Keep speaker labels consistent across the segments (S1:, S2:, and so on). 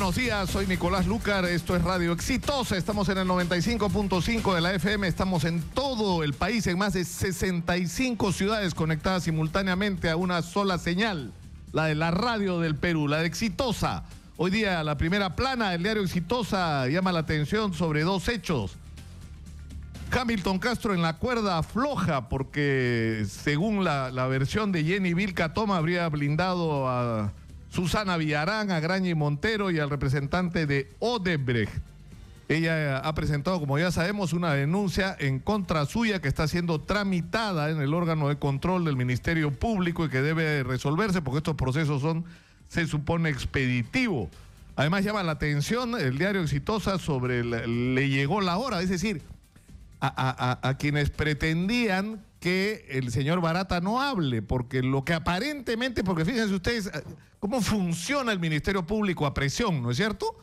S1: buenos días, soy Nicolás Lucar, esto es Radio Exitosa, estamos en el 95.5 de la FM, estamos en todo el país, en más de 65 ciudades conectadas simultáneamente a una sola señal, la de la radio del Perú, la de Exitosa. Hoy día la primera plana del diario Exitosa llama la atención sobre dos hechos. Hamilton Castro en la cuerda floja porque según la versión de Jenny Vilca Toma habría blindado a Susana Villarán, a Grañy Montero y al representante de Odebrecht. Ella ha presentado, como ya sabemos, una denuncia en contra suya que está siendo tramitada en el órgano de control del Ministerio Público y que debe resolverse porque estos procesos son, se supone, expeditivos. Además llama la atención el diario Exitosa sobre le llegó la hora, es decir, a quienes pretendían que el señor Barata no hable, porque lo que aparentemente, porque fíjense ustedes cómo funciona el Ministerio Público a presión, ¿no es cierto?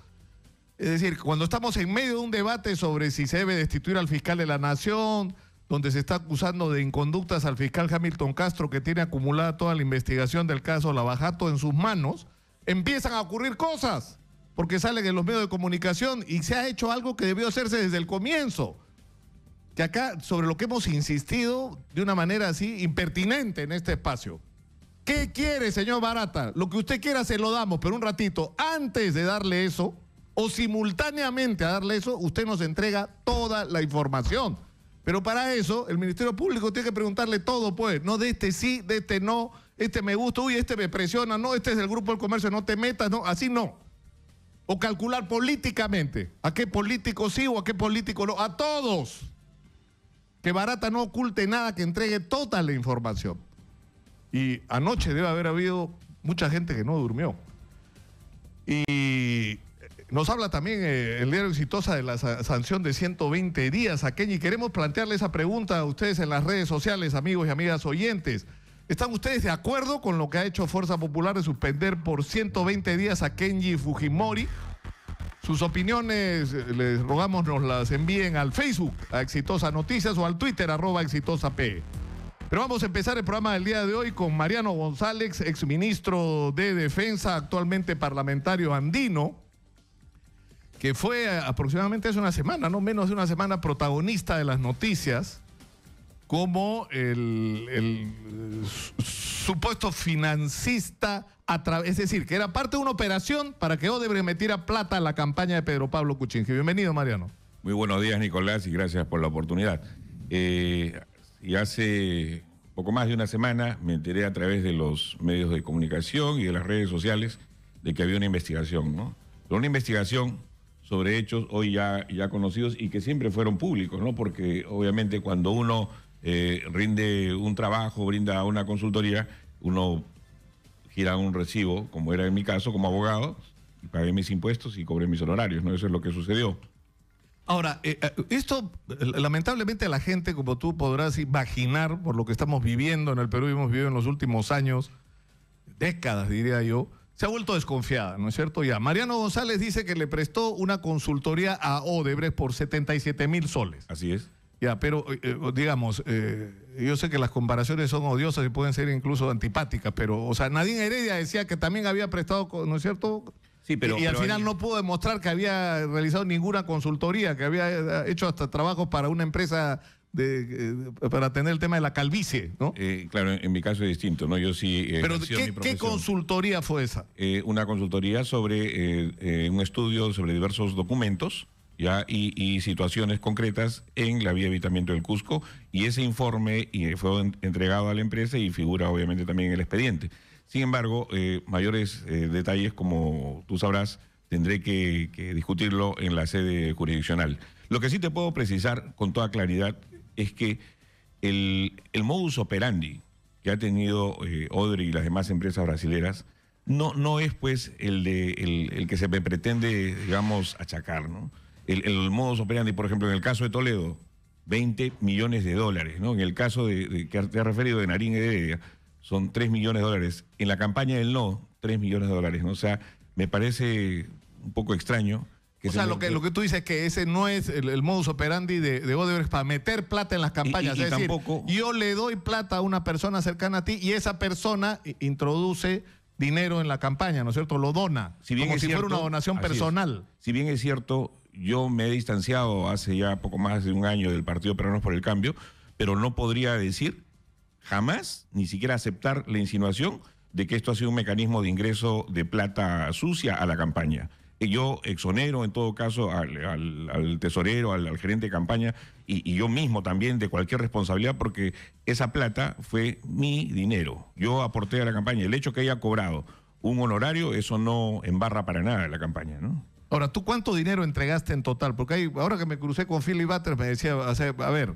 S1: Es decir, cuando estamos en medio de un debate sobre si se debe destituir al fiscal de la Nación, donde se está acusando de inconductas al fiscal Hamilton Castro, que tiene acumulada toda la investigación del caso Lavajato en sus manos, empiezan a ocurrir cosas, porque salen en los medios de comunicación y se ha hecho algo que debió hacerse desde el comienzo. Que acá, sobre lo que hemos insistido de una manera así impertinente en este espacio. ¿Qué quiere, señor Barata? Lo que usted quiera se lo damos, pero un ratito, antes de darle eso, o simultáneamente a darle eso, usted nos entrega toda la información. Pero para eso, el Ministerio Público tiene que preguntarle todo, pues. No, de este sí, de este no, este me gusta, uy, este me presiona, no, este es del Grupo del Comercio, no te metas, no, así no. O calcular políticamente, a qué político sí o a qué político no, a todos. Que Barata no oculte nada, que entregue toda la información. Y anoche debe haber habido mucha gente que no durmió. Y nos habla también el diario Exitosa de la sanción de 120 días a Kenji. Queremos plantearle esa pregunta a ustedes en las redes sociales, amigos y amigas oyentes. ¿Están ustedes de acuerdo con lo que ha hecho Fuerza Popular de suspender por 120 días a Kenji Fujimori? Sus opiniones, les rogamos nos las envíen al Facebook, a Exitosa Noticias, o al Twitter, @ExitosaP. Pero vamos a empezar el programa del día de hoy con Mariano González, exministro de Defensa, actualmente parlamentario andino, que fue aproximadamente hace una semana, no menos de una semana, protagonista de las noticias, como el supuesto financista, es decir, que era parte de una operación para que Odebrecht metiera plata a la campaña de Pedro Pablo Kuczynski. Bienvenido, Mariano.
S2: Muy buenos días, Nicolás, y gracias por la oportunidad. Y hace poco más de una semana me enteré a través de los medios de comunicación y de las redes sociales de que había una investigación, ¿no? Pero una investigación sobre hechos hoy ya conocidos y que siempre fueron públicos, ¿no? Porque obviamente cuando uno rinde un trabajo, brinda una consultoría, uno gira un recibo, como era en mi caso, como abogado, y pagué mis impuestos y cobré mis honorarios, ¿no? Eso es lo que sucedió.
S1: Ahora, esto, lamentablemente la gente, como tú podrás imaginar, por lo que estamos viviendo en el Perú y hemos vivido en los últimos años, décadas diría yo, se ha vuelto desconfiada, ¿no es cierto? Ya, Mariano González dice que le prestó una consultoría a Odebrecht por 77,000 soles.
S2: Así es.
S1: Ya, pero digamos, yo sé que las comparaciones son odiosas y pueden ser incluso antipáticas, pero, o sea, Nadine Heredia decía que también había prestado, ¿no es cierto?
S2: Sí, pero
S1: al final
S2: ahí no
S1: pudo demostrar que había realizado ninguna consultoría, que había hecho hasta trabajos para una empresa para atender el tema de la calvicie, ¿no?
S2: Claro, en mi caso es distinto, ¿no? Yo sí...
S1: Pero ¿qué consultoría fue esa?
S2: Una consultoría sobre un estudio sobre diversos documentos, ¿ya? Y situaciones concretas en la vía de evitamiento del Cusco, y ese informe fue entregado a la empresa y figura obviamente también en el expediente. Sin embargo, mayores detalles, como tú sabrás, tendré que discutirlo en la sede jurisdiccional. Lo que sí te puedo precisar con toda claridad es que el modus operandi que ha tenido Odebrecht y las demás empresas brasileras no es pues el que se me pretende, digamos, achacar, ¿no? El modus operandi, por ejemplo, en el caso de Toledo, 20 millones de dólares, ¿no? En el caso que te has referido de Nadine Heredia, son 3 millones de dólares. En la campaña del no, 3 millones de dólares, ¿no? O sea, me parece un poco extraño.
S1: O sea, lo que tú dices es que ese no es el modus operandi de Odebrecht para meter plata en las campañas.
S2: Y
S1: es decir,
S2: tampoco...
S1: yo le doy plata a una persona cercana a ti y esa persona introduce dinero en la campaña, ¿no es cierto? Lo dona,
S2: Si bien
S1: como
S2: es
S1: si
S2: cierto,
S1: fuera una donación
S2: así es.
S1: personal.
S2: Si bien es cierto, yo me he distanciado hace ya poco más de un año del Partido Peruanos por el Cambio, pero no podría decir jamás, ni siquiera aceptar la insinuación de que esto ha sido un mecanismo de ingreso de plata sucia a la campaña. Yo exonero en todo caso al tesorero, al gerente de campaña y yo mismo también de cualquier responsabilidad porque esa plata fue mi dinero. Yo aporté a la campaña. El hecho que haya cobrado un honorario, eso no embarra para nada la campaña, ¿no?
S1: Ahora, ¿tú cuánto dinero entregaste en total? Porque ahora que me crucé con Philly Butters me decía, a ver,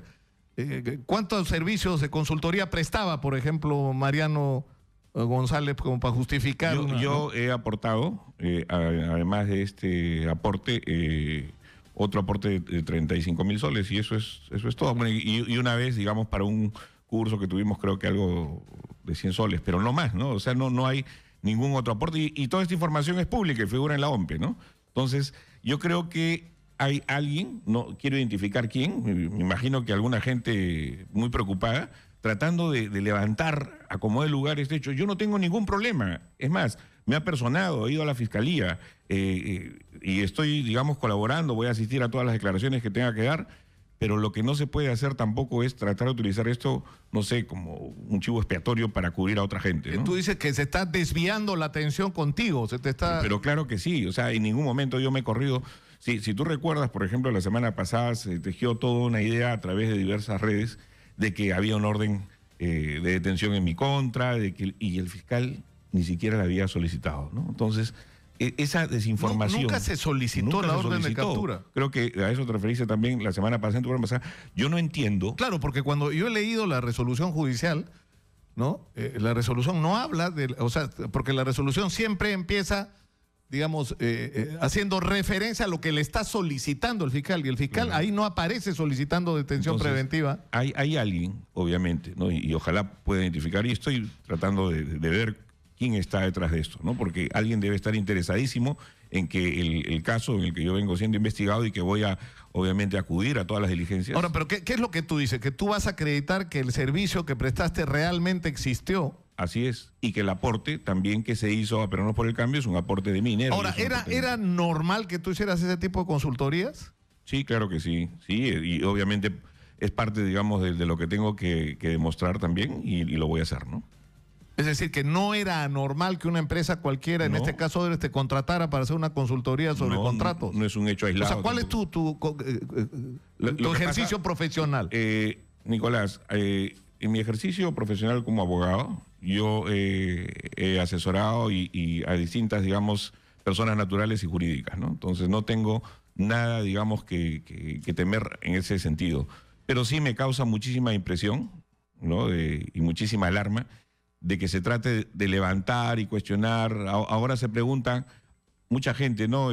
S1: ¿cuántos servicios de consultoría prestaba, por ejemplo, Mariano González, como para justificar?
S2: Yo he aportado, además de este aporte, otro aporte de 35.000 soles y eso es todo. Bueno, y una vez, digamos, para un curso que tuvimos, creo que algo de 100 soles, pero no más, ¿no? O sea, no hay ningún otro aporte y toda esta información es pública y figura en la OMPE, ¿no? Entonces, yo creo que hay alguien, no quiero identificar quién, me imagino que alguna gente muy preocupada, tratando de levantar a como de lugar este hecho. Yo no tengo ningún problema. Es más, me ha personado, he ido a la fiscalía y estoy, digamos, colaborando, voy a asistir a todas las declaraciones que tenga que dar, pero lo que no se puede hacer tampoco es tratar de utilizar esto, no sé, como un chivo expiatorio para cubrir a otra gente, ¿no?
S1: Tú dices que se está desviando la atención contigo, se te está...
S2: Pero claro que sí, o sea, en ningún momento yo me he corrido. Si tú recuerdas, por ejemplo, la semana pasada se tejió toda una idea a través de diversas redes de que había un orden de detención en mi contra, y el fiscal ni siquiera la había solicitado, ¿no? Entonces, esa desinformación...
S1: Nunca se solicitó la orden de captura.
S2: Creo que a eso te referiste también la semana pasada, en tu programa pasada. Yo no entiendo...
S1: Claro, porque cuando yo he leído la resolución judicial, ¿no? La resolución no habla de... O sea, porque la resolución siempre empieza, digamos, haciendo referencia a lo que le está solicitando el fiscal, y el fiscal ahí no aparece solicitando detención preventiva.
S2: Hay alguien, obviamente, ¿no? Y ojalá pueda identificar, y estoy tratando de ver quién está detrás de esto, ¿no? Porque alguien debe estar interesadísimo en que el caso en el que yo vengo siendo investigado y que voy a, obviamente, acudir a todas las diligencias.
S1: Ahora, pero ¿qué es lo que tú dices? ¿Que tú vas a acreditar que el servicio que prestaste realmente existió?
S2: Así es, y que el aporte también que se hizo a Peruanos por el Cambio es un aporte de minero.
S1: Ahora, ¿era normal que tú hicieras ese tipo de consultorías?
S2: Sí, claro que sí, y obviamente es parte, digamos, de lo que tengo que demostrar también y lo voy a hacer, ¿no?
S1: Es decir, que no era anormal que una empresa cualquiera, en este caso, te contratara para hacer una consultoría sobre contratos.
S2: No es un hecho aislado.
S1: O sea, ¿cuál es tu ejercicio profesional?
S2: Nicolás, en mi ejercicio profesional como abogado, yo he asesorado y a distintas, digamos, personas naturales y jurídicas, ¿no? Entonces no tengo nada, digamos, que temer en ese sentido. Pero sí me causa muchísima impresión, ¿no? Y muchísima alarma de que se trate de levantar y cuestionar. Ahora se preguntan mucha gente, ¿no?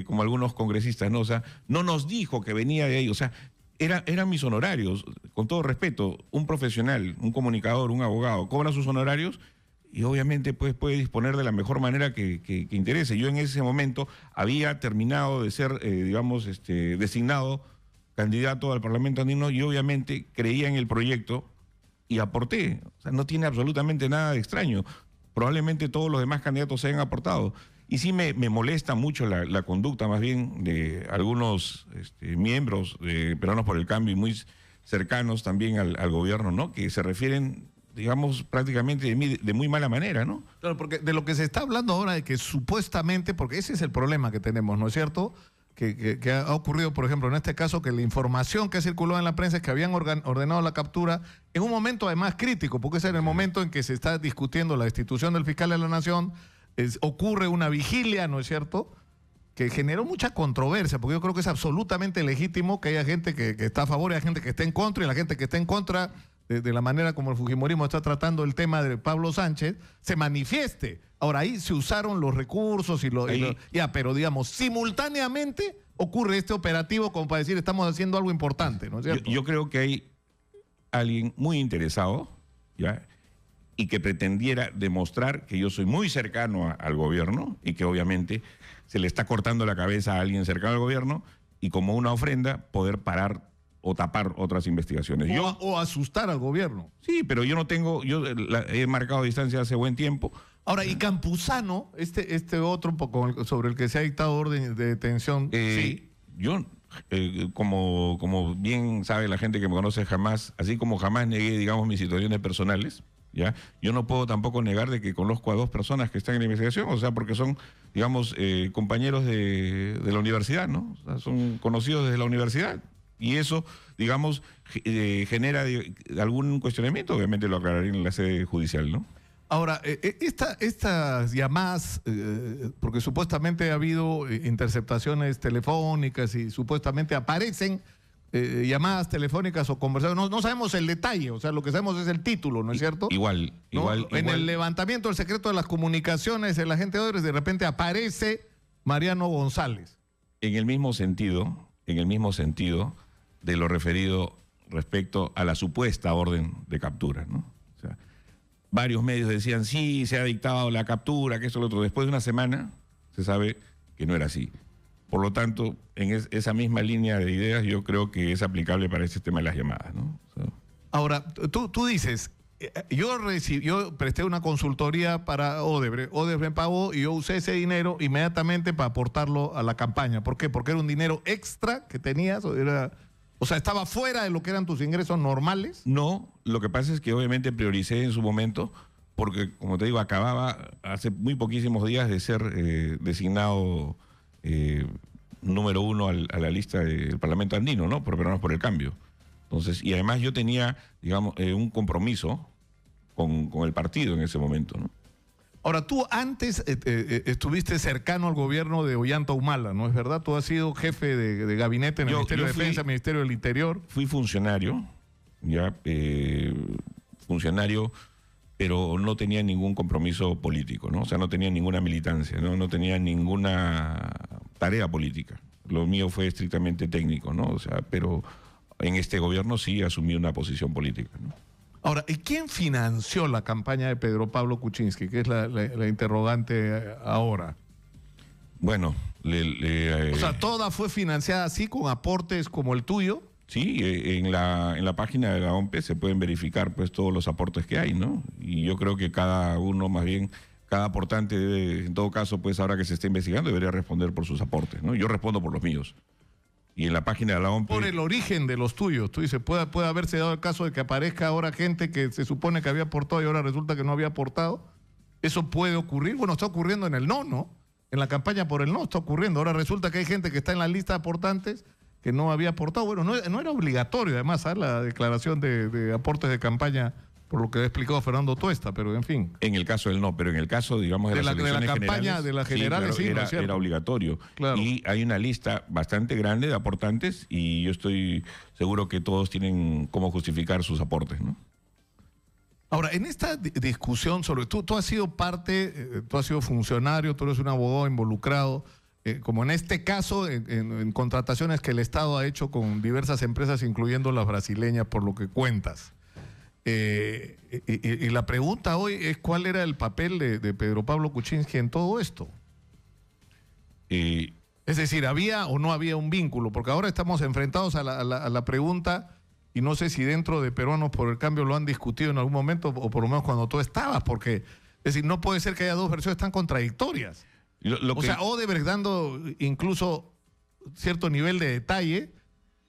S2: Como algunos congresistas, ¿no? O sea, no nos dijo que venía de ahí. O sea, eran mis honorarios. Con todo respeto, un profesional, un comunicador, un abogado, cobra sus honorarios y obviamente pues, puede disponer de la mejor manera que interese. Yo en ese momento había terminado de ser, digamos, designado candidato al Parlamento andino y obviamente creía en el proyecto y aporté. O sea, no tiene absolutamente nada de extraño. Probablemente todos los demás candidatos se hayan aportado. Y sí me molesta mucho la conducta más bien de algunos miembros de Peruanos por el Cambio y muy cercanos también al gobierno, ¿no? Que se refieren, digamos, prácticamente de muy mala manera, ¿no?
S1: Claro, porque de lo que se está hablando ahora de que supuestamente, porque ese es el problema que tenemos, ¿no es cierto?, que ha ocurrido, por ejemplo, en este caso, que la información que circuló en la prensa es que habían ordenado la captura en un momento además crítico, porque ese era el momento en que se está discutiendo la destitución del fiscal de la Nación, ocurre una vigilia, ¿no es cierto?, que generó mucha controversia, porque yo creo que es absolutamente legítimo que haya gente que está a favor y haya gente que esté en contra, y la gente que esté en contra de la manera como el fujimorismo está tratando el tema de Pablo Sánchez, se manifieste. Ahora, ahí se usaron los recursos pero digamos, simultáneamente ocurre este operativo como para decir estamos haciendo algo importante, ¿no es cierto?
S2: Yo creo que hay alguien muy interesado, ¿ya?, y que pretendiera demostrar que yo soy muy cercano al gobierno y que obviamente se le está cortando la cabeza a alguien cercano al gobierno y como una ofrenda poder parar o tapar otras investigaciones.
S1: O asustar al gobierno.
S2: Sí, pero yo no tengo, he marcado distancia hace buen tiempo,
S1: Ahora, y Campuzano, este otro un poco sobre el que se ha dictado orden de detención, sí.
S2: Yo, como bien sabe la gente que me conoce, jamás, así como jamás negué, digamos, mis situaciones personales, ¿ya? Yo no puedo tampoco negar de que conozco a 2 personas que están en la investigación, o sea, porque son, digamos, compañeros de la universidad, ¿no? O sea, son conocidos desde la universidad. Y eso, digamos, genera algún cuestionamiento, obviamente lo aclararé en la sede judicial, ¿no?
S1: Ahora, estas llamadas, porque supuestamente ha habido interceptaciones telefónicas y supuestamente aparecen llamadas telefónicas o conversaciones, no sabemos el detalle, o sea, lo que sabemos es el título, ¿no es cierto?
S2: Igual.
S1: En el levantamiento del secreto de las comunicaciones, el agente Odebrecht de repente aparece Mariano González.
S2: En el mismo sentido de lo referido respecto a la supuesta orden de captura, ¿no? O sea, varios medios decían, sí, se ha dictado la captura, que esto, lo otro. Después de una semana se sabe que no era así. Por lo tanto, en esa misma línea de ideas yo creo que es aplicable para ese tema de las llamadas, ¿no? O sea,
S1: ahora, tú dices, yo presté una consultoría para Odebrecht me pagó y yo usé ese dinero inmediatamente para aportarlo a la campaña. ¿Por qué? Porque era un dinero extra que tenías, o sea, ¿estaba fuera de lo que eran tus ingresos normales?
S2: No, lo que pasa es que obviamente prioricé en su momento, porque, como te digo, acababa hace muy poquísimos días de ser designado número 1 a la lista del Parlamento Andino, ¿no? Por Peruanos por el Cambio. Entonces, y además yo tenía, digamos, un compromiso con el partido en ese momento, ¿no?
S1: Ahora, tú antes estuviste cercano al gobierno de Ollanta Humala, ¿no es verdad? Tú has sido jefe de gabinete en el Ministerio de Defensa, Ministerio del Interior.
S2: Fui funcionario, pero no tenía ningún compromiso político, ¿no? O sea, no tenía ninguna militancia, no tenía ninguna tarea política. Lo mío fue estrictamente técnico, ¿no? O sea, pero en este gobierno sí asumí una posición política, ¿no?
S1: Ahora, ¿y quién financió la campaña de Pedro Pablo Kuczynski, que es la interrogante ahora?
S2: Bueno,
S1: o sea, ¿toda fue financiada así, con aportes como el tuyo?
S2: Sí, en la página de la OMPE se pueden verificar pues todos los aportes que hay, ¿no? Y yo creo que cada uno, más bien, cada aportante debe, en todo caso, pues ahora que se está investigando, debería responder por sus aportes, ¿no? Yo respondo por los míos. Y en la página de la OMPE...
S1: Por el origen de los tuyos. Tú dices, puede haberse dado el caso de que aparezca ahora gente que se supone que había aportado y ahora resulta que no había aportado. ¿Eso puede ocurrir? Bueno, está ocurriendo en el no. En la campaña por el no está ocurriendo. Ahora resulta que hay gente que está en la lista de aportantes que no había aportado. Bueno, no era obligatorio, además, la declaración de aportes de campaña, por lo que ha explicado Fernando Tuesta, pero en fin.
S2: En el caso del no, pero en el caso, digamos, de las elecciones
S1: campaña
S2: generales,
S1: de las generales,
S2: sí, claro,
S1: sí,
S2: era obligatorio.
S1: Claro.
S2: Y hay una lista bastante grande de aportantes y yo estoy seguro que todos tienen cómo justificar sus aportes, ¿no?
S1: Ahora, en esta discusión sobre... Tú has sido parte, tú has sido funcionario, tú eres un abogado involucrado, como en este caso, en contrataciones que el Estado ha hecho con diversas empresas, incluyendo las brasileñas, por lo que cuentas. Y la pregunta hoy es ¿cuál era el papel de Pedro Pablo Kuczynski en todo esto? Es decir, ¿había o no había un vínculo? Porque ahora estamos enfrentados a la pregunta, y no sé si dentro de Peruanos por el Cambio lo han discutido en algún momento, o por lo menos cuando tú estabas, porque es decir, no puede ser que haya dos versiones tan contradictorias. O sea, Odebrecht dando incluso cierto nivel de detalle,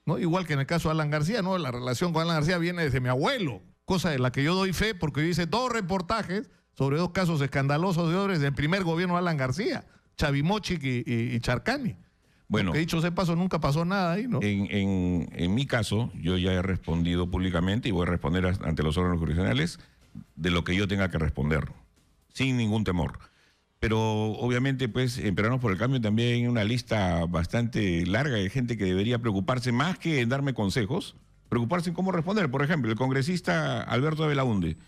S1: ¿no? Igual que en el caso de Alan García, ¿no? La relación con Alan García viene desde mi abuelo, cosa de la que yo doy fe porque yo hice 2 reportajes sobre 2 casos escandalosos de Odebrecht del primer gobierno de Alan García, Chavimochic y Charcani. Bueno, que dicho sea paso, nunca pasó nada ahí, ¿no?
S2: En mi caso, yo ya he respondido públicamente y voy a responder ante los órganos jurisdiccionales de lo que yo tenga que responder, sin ningún temor. Pero obviamente, pues, en Peruanos por el Cambio también hay una lista bastante larga de gente que debería preocuparse más que en darme consejos, preocuparse en cómo responder. Por ejemplo, el congresista Alberto de Belaunde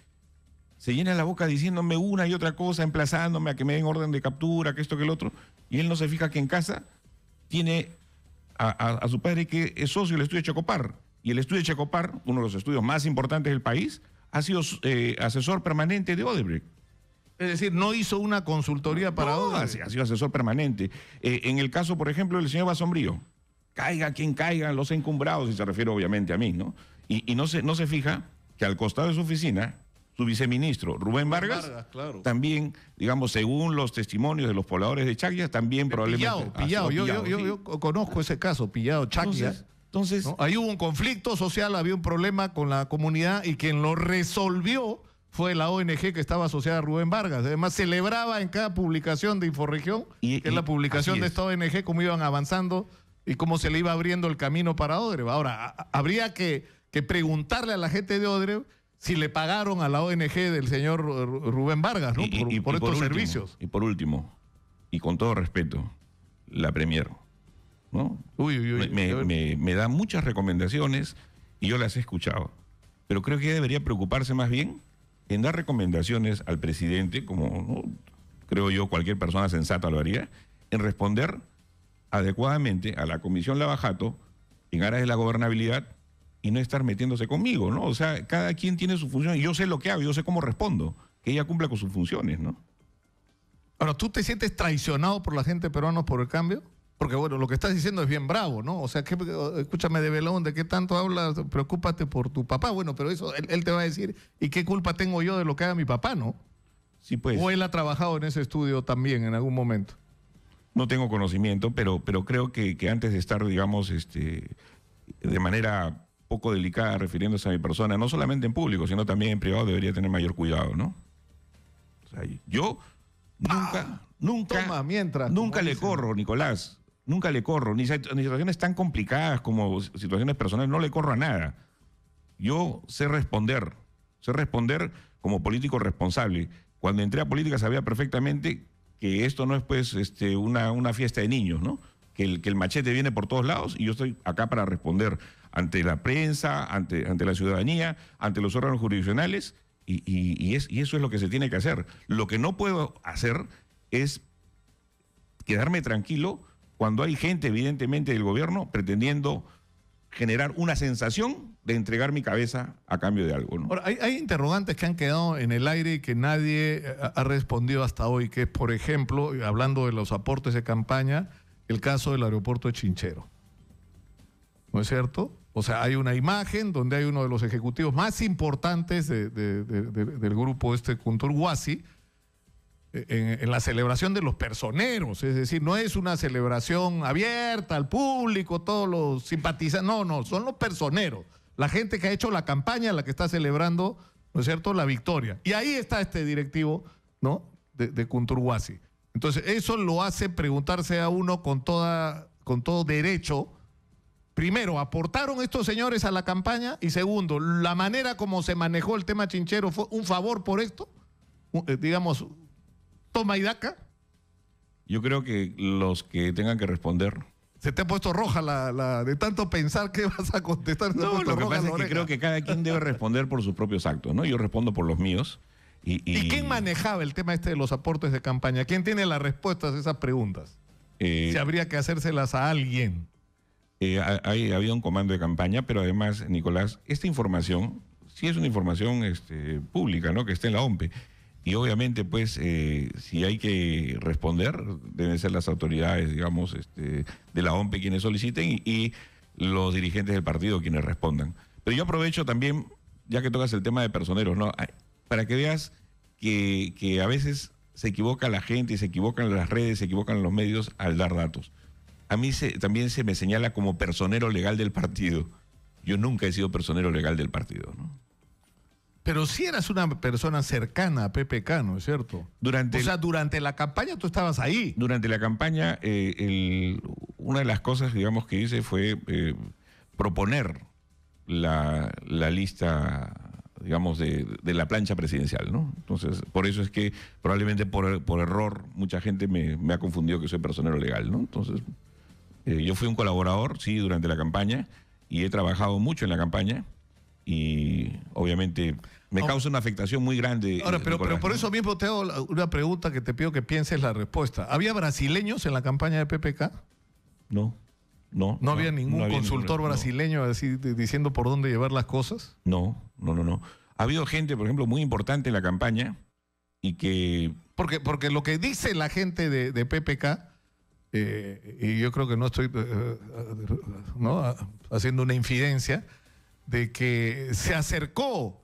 S2: se llena la boca diciéndome una y otra cosa, emplazándome a que me den orden de captura, que esto, que el otro, y él no se fija que en casa tiene a su padre que es socio del estudio de Checopar. Y el estudio de Checopar, uno de los estudios más importantes del país, ha sido asesor permanente de Odebrecht.
S1: Es decir, no hizo una consultoría para Odebrecht.
S2: Ha sido asesor permanente. En el caso, por ejemplo, del señor Basombrío, caiga quien caiga, los encumbrados, y se refiere obviamente a mí, ¿no? Y no se fija que al costado de su oficina su viceministro, Rubén Vargas,
S1: claro.
S2: también, digamos, según los testimonios de los pobladores de Chaclla, también probablemente...
S1: Pillado. Yo conozco ese caso, pillado, Chaclla.
S2: Entonces,
S1: ¿no? Ahí hubo un conflicto social, había un problema con la comunidad y quien lo resolvió fue la ONG que estaba asociada a Rubén Vargas. Además, celebraba en cada publicación de Inforregión, que es la publicación de esta ONG, cómo iban avanzando y cómo se le iba abriendo el camino para Odre. Ahora, habría que preguntarle a la gente de Odre si le pagaron a la ONG del señor Rubén Vargas, ¿no? por estos servicios.
S2: Y por último, y con todo respeto, la Premier, ¿no? Me da muchas recomendaciones y yo las he escuchado. Pero creo que debería preocuparse más bien en dar recomendaciones al presidente, como ¿no? creo yo cualquier persona sensata lo haría, en responder adecuadamente a la Comisión Lavajato en aras de la gobernabilidad y no estar metiéndose conmigo, ¿no? O sea, cada quien tiene su función y yo sé lo que hago, yo sé cómo respondo, que ella cumpla con sus funciones, ¿no?
S1: Ahora, ¿tú te sientes traicionado por la gente peruana por el cambio? Porque, bueno, lo que estás diciendo es bien bravo, ¿no? O sea, escúchame, de Belón, ¿de qué tanto hablas? Preocúpate por tu papá. Bueno, pero eso él te va a decir, ¿y qué culpa tengo yo de lo que haga mi papá, no?
S2: Sí, pues.
S1: ¿O él ha trabajado en ese estudio también en algún momento?
S2: No tengo conocimiento, pero creo que antes de estar, digamos, de manera poco delicada refiriéndose a mi persona, no solamente en público, sino también en privado, debería tener mayor cuidado, ¿no? O sea, yo nunca le corro, Nicolás, nunca le corro, ni situaciones tan complicadas como situaciones personales, no le corro a nada. Yo sé responder como político responsable. Cuando entré a política sabía perfectamente que esto no es pues una fiesta de niños, ¿no? Que el machete viene por todos lados y yo estoy acá para responder ante la prensa, ante la ciudadanía, ante los órganos jurisdiccionales y eso es lo que se tiene que hacer. Lo que no puedo hacer es quedarme tranquilo cuando hay gente evidentemente del gobierno pretendiendo generar una sensación de entregar mi cabeza a cambio de algo, ¿no?
S1: Ahora, hay interrogantes que han quedado en el aire y que nadie ha respondido hasta hoy, que es, por ejemplo, hablando de los aportes de campaña, el caso del aeropuerto de Chinchero. ¿No es cierto? O sea, hay una imagen donde hay uno de los ejecutivos más importantes del grupo Kunturwasi en la celebración de los personeros, es decir, no es una celebración abierta al público, todos los simpatizantes, no, son los personeros, la gente que ha hecho la campaña, la que está celebrando, ¿no es cierto?, la victoria. Y ahí está este directivo, ¿no?, de Kunturwasi. Entonces, eso lo hace preguntarse a uno con todo derecho. Primero, ¿aportaron estos señores a la campaña? Y segundo, ¿la manera como se manejó el tema Chinchero fue un favor por esto? Digamos, toma y daca.
S2: Yo creo que los que tengan que responder...
S1: Se te ha puesto roja de tanto pensar que vas a contestar.
S2: No, lo que pasa es que creo que cada quien debe responder por sus propios actos, ¿no? Yo respondo por los míos.
S1: ¿Y quién manejaba el tema de los aportes de campaña? ¿Quién tiene las respuestas a esas preguntas? Si habría que hacérselas a alguien.
S2: Había un comando de campaña, pero además, Nicolás, esta información, sí es una información pública, ¿no?, que está en la OMPE. Y obviamente, pues, si hay que responder, deben ser las autoridades, digamos, de la OMPE quienes soliciten y los dirigentes del partido quienes respondan. Pero yo aprovecho también, ya que tocas el tema de personeros, ¿no?, para que veas que a veces se equivoca la gente, se equivocan las redes, se equivocan los medios al dar datos. A mí también se me señala como personero legal del partido. Yo nunca he sido personero legal del partido, ¿no?
S1: Pero sí eras una persona cercana a PPK, ¿no es cierto? Durante la campaña tú estabas ahí.
S2: Durante la campaña, una de las cosas, digamos, que hice fue proponer la lista, digamos, de la plancha presidencial, ¿no? Entonces, por eso es que probablemente por error mucha gente me ha confundido que soy personero legal, ¿no? Entonces, yo fui un colaborador, sí, durante la campaña y he trabajado mucho en la campaña. Y obviamente me causa una afectación muy grande.
S1: Ahora, pero por eso mismo te hago una pregunta que te pido que pienses la respuesta. ¿Había brasileños en la campaña de PPK?
S2: No.
S1: ¿No había ningún consultor brasileño así, diciendo por dónde llevar las cosas?
S2: No. Ha habido gente, por ejemplo, muy importante en la campaña y que...
S1: Porque lo que dice la gente de PPK, y yo creo que no estoy haciendo una infidencia, de que se acercó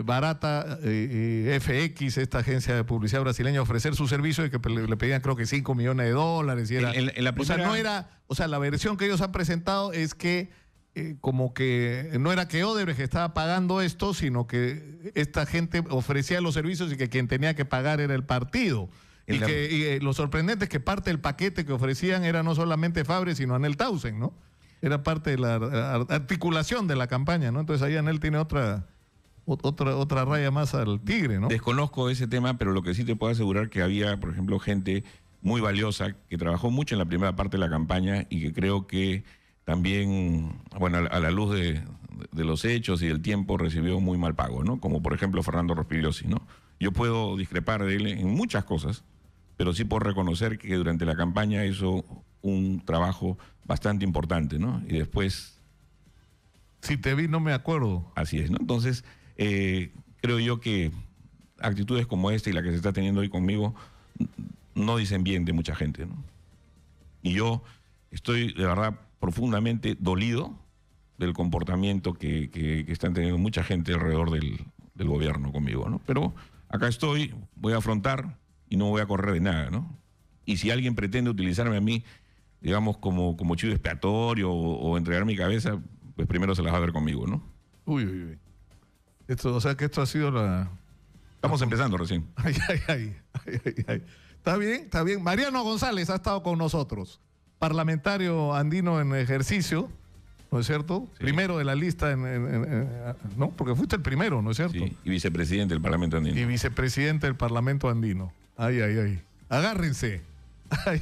S1: barata FX, esta agencia de publicidad brasileña, a ofrecer su servicio y que le pedían creo que $5 millones. Y era,
S2: en la primera...
S1: O sea, no era, o sea, la versión que ellos han presentado es que como que no era que Odebrecht estaba pagando esto, sino que esta gente ofrecía los servicios y que quien tenía que pagar era el partido. Y lo sorprendente es que parte del paquete que ofrecían era no solamente Fabre, sino Anel Tausen, ¿no? Era parte de la articulación de la campaña, ¿no? Entonces ahí Anel tiene otra raya más al tigre, ¿no?
S2: Desconozco ese tema, pero lo que sí te puedo asegurar que había, por ejemplo, gente muy valiosa que trabajó mucho en la primera parte de la campaña y que creo que también, bueno, a la luz de los hechos y del tiempo recibió muy mal pago, ¿no? Como por ejemplo Fernando Rospigliosi, ¿no? Yo puedo discrepar de él en muchas cosas, pero sí puedo reconocer que durante la campaña hizo un trabajo bastante importante, ¿no? Y después...
S1: Si te vi, no me acuerdo.
S2: Así es, ¿no? Entonces... creo yo que actitudes como esta y la que se está teniendo hoy conmigo no dicen bien de mucha gente, ¿no? Y yo estoy de verdad profundamente dolido del comportamiento que están teniendo mucha gente alrededor del gobierno conmigo, ¿no? Pero acá estoy, voy a afrontar y no voy a correr de nada, ¿no? Y si alguien pretende utilizarme a mí, digamos, como chivo expiatorio o entregar mi cabeza, pues primero se las va a ver conmigo, ¿no?
S1: Uy. O sea que esto ha sido la...
S2: Estamos empezando recién.
S1: Ay. Está bien. Mariano González ha estado con nosotros, parlamentario andino en ejercicio, ¿no es cierto? Sí. Primero de la lista, ¿no? Porque fuiste el primero, ¿no es cierto?
S2: Sí, y vicepresidente del Parlamento Andino.
S1: Y vicepresidente del Parlamento Andino. Ay. Agárrense. Ay.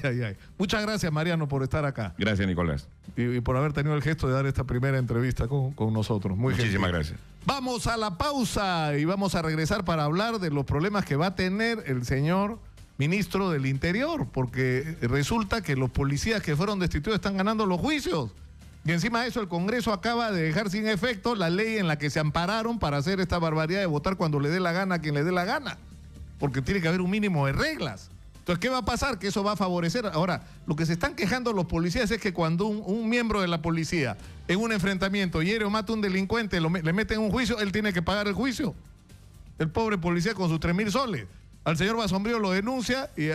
S1: Muchas gracias, Mariano, por estar acá.
S2: Gracias, Nicolás.
S1: Y por haber tenido el gesto de dar esta primera entrevista con nosotros.
S2: Muchísimas gracias.
S1: Vamos a la pausa y vamos a regresar para hablar de los problemas que va a tener el señor ministro del Interior, porque resulta que los policías que fueron destituidos están ganando los juicios. Y encima de eso el Congreso acaba de dejar sin efecto la ley en la que se ampararon para hacer esta barbaridad de votar cuando le dé la gana a quien le dé la gana. Porque tiene que haber un mínimo de reglas. Entonces, ¿qué va a pasar? Que eso va a favorecer. Ahora, lo que se están quejando los policías es que cuando un miembro de la policía en un enfrentamiento hiere o mata a un delincuente, le meten un juicio, él tiene que pagar el juicio. El pobre policía con sus 3.000 soles. Al señor Basombrío lo denuncia y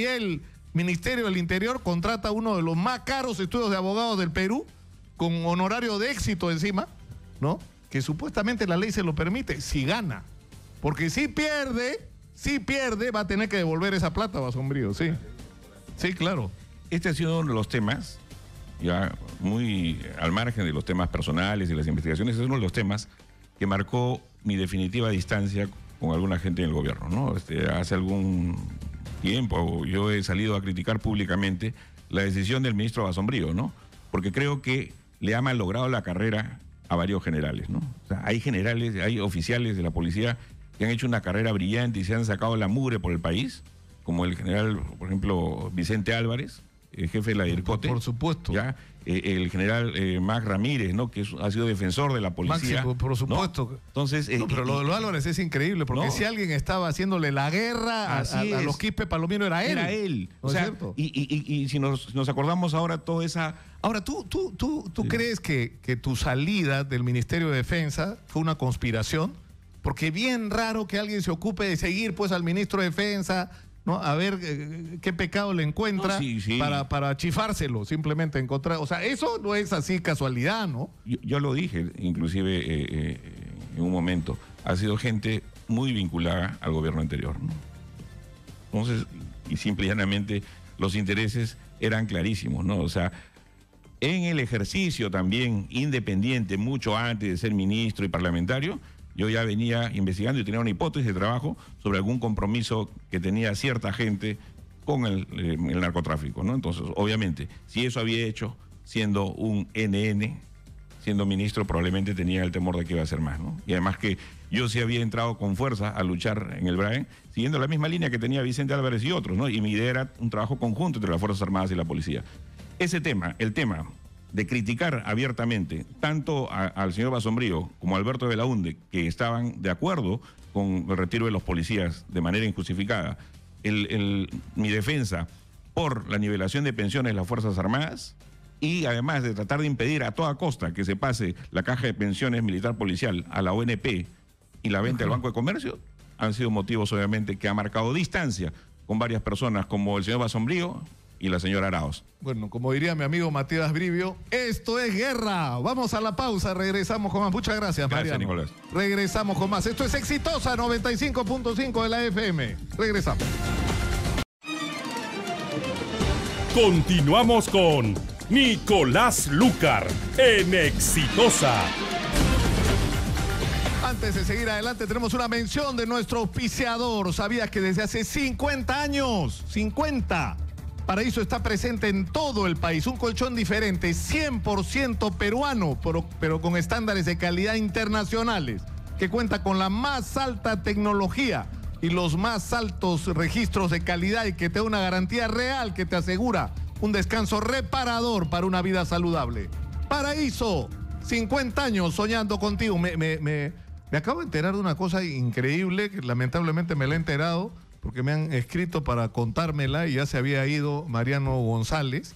S1: el Ministerio del Interior contrata uno de los más caros estudios de abogados del Perú, con honorario de éxito encima, ¿no? Que supuestamente la ley se lo permite, si gana. Porque si pierde, va a tener que devolver esa plata, Basombrío, sí. Sí, claro.
S2: Este ha sido uno de los temas, ya muy al margen de los temas personales y las investigaciones, es uno de los temas que marcó mi definitiva distancia con alguna gente en el gobierno, ¿no? Hace algún tiempo yo he salido a criticar públicamente la decisión del ministro Basombrío, ¿no? Porque creo que le ha malogrado la carrera a varios generales, ¿no? O sea, hay generales, hay oficiales de la policía que han hecho una carrera brillante y se han sacado la mugre por el país, como el general, por ejemplo, Vicente Álvarez, el jefe de la DIRCOTE.
S1: Por supuesto.
S2: ¿Ya? El general Max Ramírez, ¿no? Que ha sido defensor de la policía.
S1: Maxi, por supuesto.
S2: ¿No? Entonces,
S1: pero lo de Álvarez es increíble, porque si alguien estaba haciéndole la guerra a los Quispe Palomino, era él.
S2: Era él.
S1: ¿No es cierto?
S2: Y si nos acordamos ahora toda esa...
S1: Ahora, ¿tú crees que tu salida del Ministerio de Defensa fue una conspiración? Porque bien raro que alguien se ocupe de seguir pues al ministro de Defensa, ¿no? A ver qué pecado le encuentra para chifárselo, simplemente encontrar. O sea, eso no es así casualidad, ¿no?
S2: Yo lo dije, inclusive en un momento, ha sido gente muy vinculada al gobierno anterior, ¿no? Entonces, y simple y llanamente, los intereses eran clarísimos, ¿no? O sea, en el ejercicio también independiente, mucho antes de ser ministro y parlamentario, yo ya venía investigando y tenía una hipótesis de trabajo sobre algún compromiso que tenía cierta gente con el narcotráfico, ¿no? Entonces, obviamente, si eso había hecho siendo un NN, siendo ministro, probablemente tenía el temor de que iba a hacer más, ¿no? Y además que yo sí había entrado con fuerza a luchar en el BRAEN, siguiendo la misma línea que tenía Vicente Álvarez y otros, ¿no? Y mi idea era un trabajo conjunto entre las Fuerzas Armadas y la policía. Ese tema, el tema de criticar abiertamente tanto al señor Basombrío como a Alberto Belaúnde, que estaban de acuerdo con el retiro de los policías de manera injustificada, mi defensa por la nivelación de pensiones de las Fuerzas Armadas y además de tratar de impedir a toda costa que se pase la caja de pensiones militar policial a la ONP y la venta del Banco de Comercio han sido motivos, obviamente, que ha marcado distancia con varias personas, como el señor Basombrío y la señora Arauz.
S1: Bueno, como diría mi amigo Matías Brivio, esto es guerra. Vamos a la pausa, regresamos con más. Muchas gracias,
S2: Gracias,
S1: Mariano.
S2: Nicolás.
S1: Regresamos con más. Esto es Exitosa 95.5 de la FM. Regresamos.
S3: Continuamos con Nicolás Lucar en Exitosa.
S1: Antes de seguir adelante, tenemos una mención de nuestro auspiciador. ¿Sabías que desde hace 50 años, 50, Paraíso está presente en todo el país? Un colchón diferente, 100% peruano, pero con estándares de calidad internacionales, que cuenta con la más alta tecnología y los más altos registros de calidad y que te da una garantía real que te asegura un descanso reparador para una vida saludable. Paraíso, 50 años soñando contigo. Me acabo de enterar de una cosa increíble, que lamentablemente me la he enterado, porque me han escrito para contármela y ya se había ido Mariano González,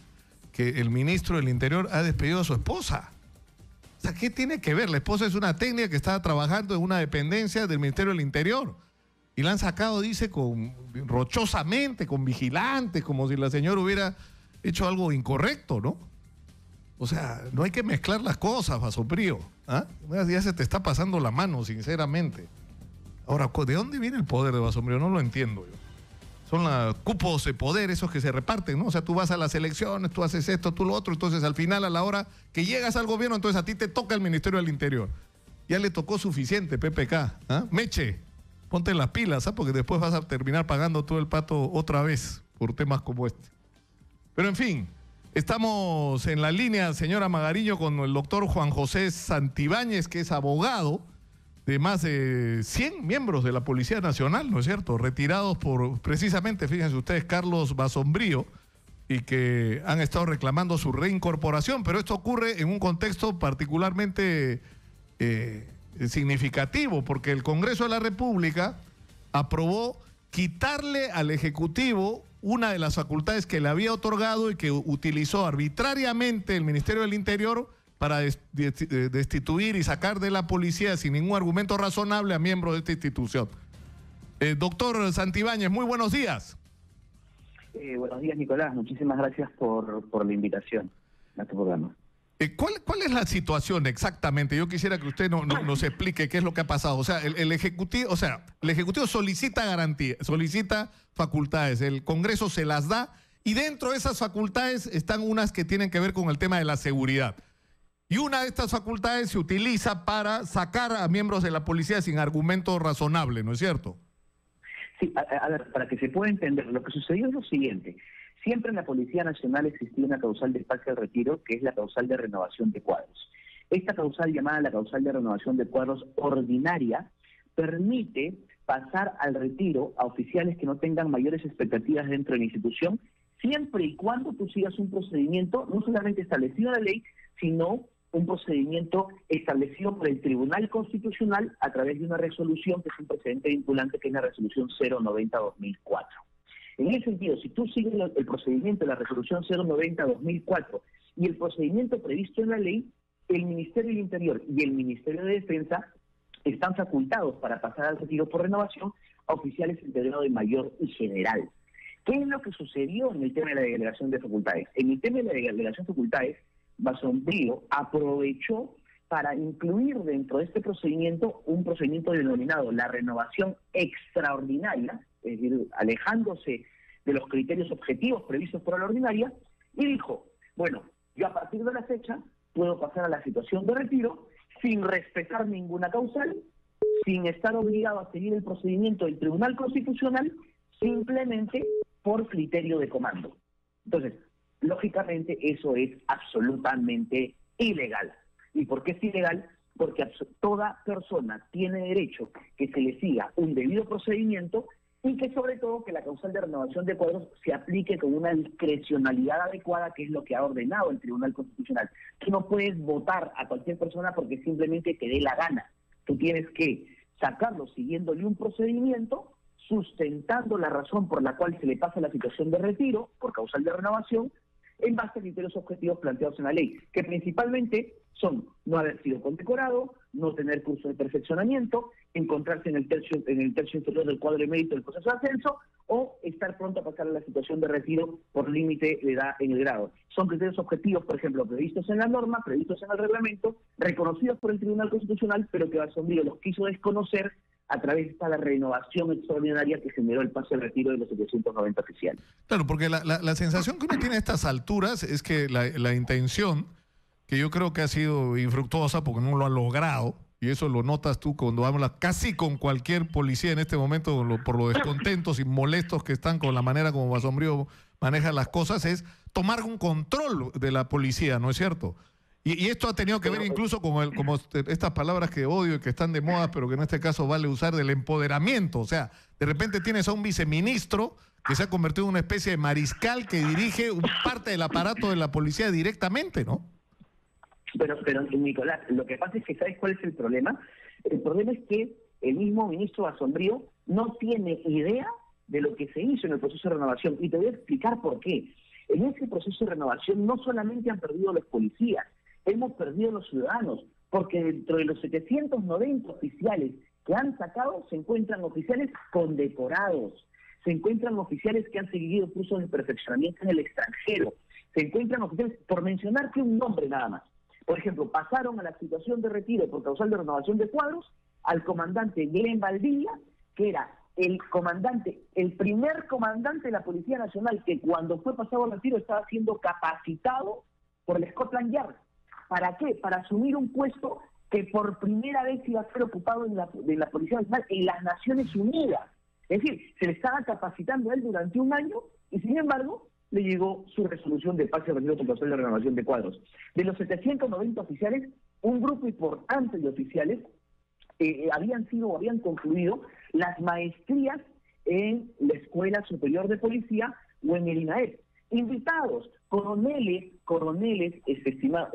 S1: que el ministro del Interior ha despedido a su esposa. O sea, ¿qué tiene que ver? La esposa es una técnica que estaba trabajando en una dependencia del Ministerio del Interior. Y la han sacado, dice, rochosamente, con vigilantes, como si la señora hubiera hecho algo incorrecto, ¿no? O sea, no hay que mezclar las cosas, Basombrío. ¿Ah? Ya se te está pasando la mano, sinceramente. Ahora, ¿de dónde viene el poder de Basombrío? No lo entiendo yo. Son los cupos de poder esos que se reparten, ¿no? O sea, tú vas a las elecciones, tú haces esto, tú lo otro, entonces al final, a la hora que llegas al gobierno, entonces a ti te toca el Ministerio del Interior. Ya le tocó suficiente, PPK. ¿Ah? Meche, ponte las pilas, ¿ah? Porque después vas a terminar pagando todo el pato otra vez por temas como este. Pero en fin, estamos en la línea, señora Magariño, con el doctor Juan José Santibáñez, que es abogado de más de 100 miembros de la Policía Nacional, ¿no es cierto? Retirados por, precisamente, fíjense ustedes, Carlos Basombrío, y que han estado reclamando su reincorporación, pero esto ocurre en un contexto particularmente significativo, porque el Congreso de la República aprobó quitarle al Ejecutivo una de las facultades que le había otorgado y que utilizó arbitrariamente el Ministerio del Interior para destituir y sacar de la policía sin ningún argumento razonable a miembros de esta institución. Doctor Santibáñez, muy buenos días.
S4: Buenos días, Nicolás. Muchísimas gracias por la invitación a tu programa.
S1: ¿Cuál es la situación exactamente? Yo quisiera que usted nos explique qué es lo que ha pasado. O sea, el Ejecutivo solicita garantía, solicita facultades, el Congreso se las da y dentro de esas facultades están unas que tienen que ver con el tema de la seguridad. Y una de estas facultades se utiliza para sacar a miembros de la policía sin argumento razonable, ¿no es cierto?
S4: Sí, a ver, para que se pueda entender, lo que sucedió es lo siguiente. Siempre en la Policía Nacional existía una causal de espacio al retiro, que es la causal de renovación de cuadros. Esta causal, llamada la causal de renovación de cuadros ordinaria, permite pasar al retiro a oficiales que no tengan mayores expectativas dentro de la institución, siempre y cuando tú sigas un procedimiento no solamente establecido en la ley, sino un procedimiento establecido por el Tribunal Constitucional a través de una resolución que es un precedente vinculante, que es la resolución 090-2004. En ese sentido, si tú sigues el procedimiento de la resolución 090-2004 y el procedimiento previsto en la ley, el Ministerio del Interior y el Ministerio de Defensa están facultados para pasar al retiro por renovación a oficiales en grado de mayor y general. ¿Qué es lo que sucedió en el tema de la delegación de facultades? En el tema de la delegación de facultades, Basombrío aprovechó para incluir dentro de este procedimiento un procedimiento denominado la renovación extraordinaria, es decir, alejándose de los criterios objetivos previstos por la ordinaria, y dijo, bueno, yo a partir de la fecha puedo pasar a la situación de retiro sin respetar ninguna causal, sin estar obligado a seguir el procedimiento del Tribunal Constitucional, simplemente por criterio de comando. Entonces, lógicamente eso es absolutamente ilegal. ¿Y por qué es ilegal? Porque toda persona tiene derecho que se le siga un debido procedimiento y que sobre todo que la causal de renovación de cuadros se aplique con una discrecionalidad adecuada, que es lo que ha ordenado el Tribunal Constitucional. Tú no puedes votar a cualquier persona porque simplemente te dé la gana. Tú tienes que sacarlo siguiéndole un procedimiento, sustentando la razón por la cual se le pasa la situación de retiro por causal de renovación, en base a criterios objetivos planteados en la ley, que principalmente son no haber sido condecorado, no tener curso de perfeccionamiento encontrarse en el tercio inferior del cuadro de mérito del proceso de ascenso, o estar pronto a pasar a la situación de retiro por límite de edad en el grado. Son criterios objetivos, por ejemplo, previstos en la norma, previstos en el reglamento, reconocidos por el Tribunal Constitucional, pero que Basombrío los quiso desconocer a través de la renovación extraordinaria que generó el pase de retiro de los 790 oficiales.
S1: Claro, porque la sensación que uno tiene a estas alturas es que la intención, que yo creo que ha sido infructuosa porque no lo ha logrado, y eso lo notas tú cuando hablas casi con cualquier policía en este momento por lo descontentos y molestos que están con la manera como Basombrío maneja las cosas, es tomar un control de la policía, ¿no es cierto? Y esto ha tenido que ver incluso con como estas palabras que odio y que están de moda, pero que en este caso vale usar, del empoderamiento. O sea, de repente tienes a un viceministro que se ha convertido en una especie de mariscal que dirige parte del aparato de la policía directamente, ¿no?
S4: Pero Nicolás, lo que pasa es que ¿sabes cuál es el problema? El problema es que el mismo ministro Basombrío no tiene idea de lo que se hizo en el proceso de renovación. Y te voy a explicar por qué. En ese proceso de renovación no solamente han perdido los policías, hemos perdido los ciudadanos, porque dentro de los 790 oficiales que han sacado se encuentran oficiales condecorados, se encuentran oficiales que han seguido cursos de perfeccionamiento en el extranjero, se encuentran oficiales, por mencionar que un nombre nada más. Por ejemplo, pasaron a la situación de retiro por causal de renovación de cuadros al comandante Glenn Valdivia, que era el primer comandante de la Policía Nacional, que cuando fue pasado al retiro estaba siendo capacitado por el Scotland Yard. ¿Para qué? Para asumir un puesto que por primera vez iba a ser ocupado en la Policía Nacional en las Naciones Unidas. Es decir, se le estaba capacitando a él durante un año y sin embargo le llegó su resolución de pase de retiro por causal de renovación de cuadros. De los 790 oficiales, un grupo importante de oficiales habían concluido las maestrías en la Escuela Superior de Policía o en el INAEP. Invitados, coroneles, estimado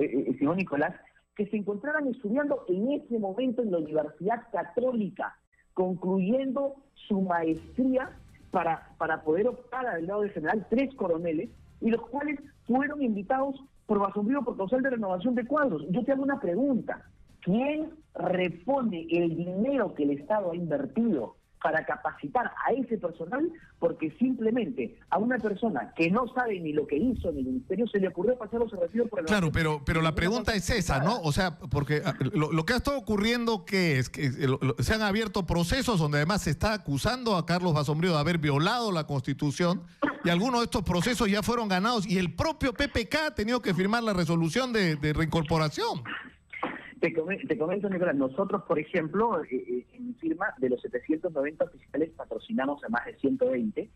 S4: Nicolás, que se encontraban estudiando en ese momento en la Universidad Católica, concluyendo su maestría para poder optar al grado de general, 3 coroneles, y los cuales fueron invitados por Basombrío por causal de renovación de cuadros. Yo te hago una pregunta: ¿quién repone el dinero que el Estado ha invertido para capacitar a ese personal? Porque simplemente a una persona que no sabe ni lo que hizo en el ministerio se le ocurrió pasar los retiro por el...
S1: Claro, pero la pregunta es esa, ¿no? O sea, porque lo que ha estado ocurriendo, ¿qué es? Que se han abierto procesos donde además se está acusando a Carlos Basombrío de haber violado la Constitución, y algunos de estos procesos ya fueron ganados y el propio PPK ha tenido que firmar la resolución de reincorporación.
S4: Te comento, Nicolás, nosotros, por ejemplo, en mi firma, de los 790 oficiales patrocinamos a más de 120,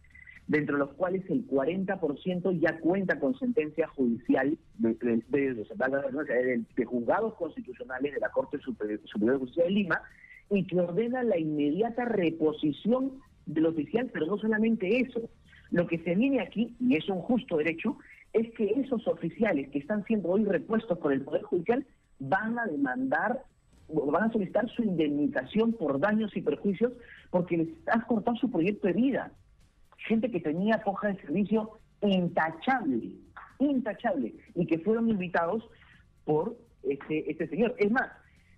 S4: dentro de los cuales el 40% ya cuenta con sentencia judicial de juzgados constitucionales de la Corte Superior de Justicia de Lima, y que ordena la inmediata reposición del oficial, pero no solamente eso. Lo que se viene aquí, y es un justo derecho, es que esos oficiales que están siendo hoy repuestos por el Poder Judicial van a demandar, van a solicitar su indemnización por daños y perjuicios porque les has cortado su proyecto de vida. Gente que tenía hoja de servicio intachable, y que fueron invitados por este señor. Es más,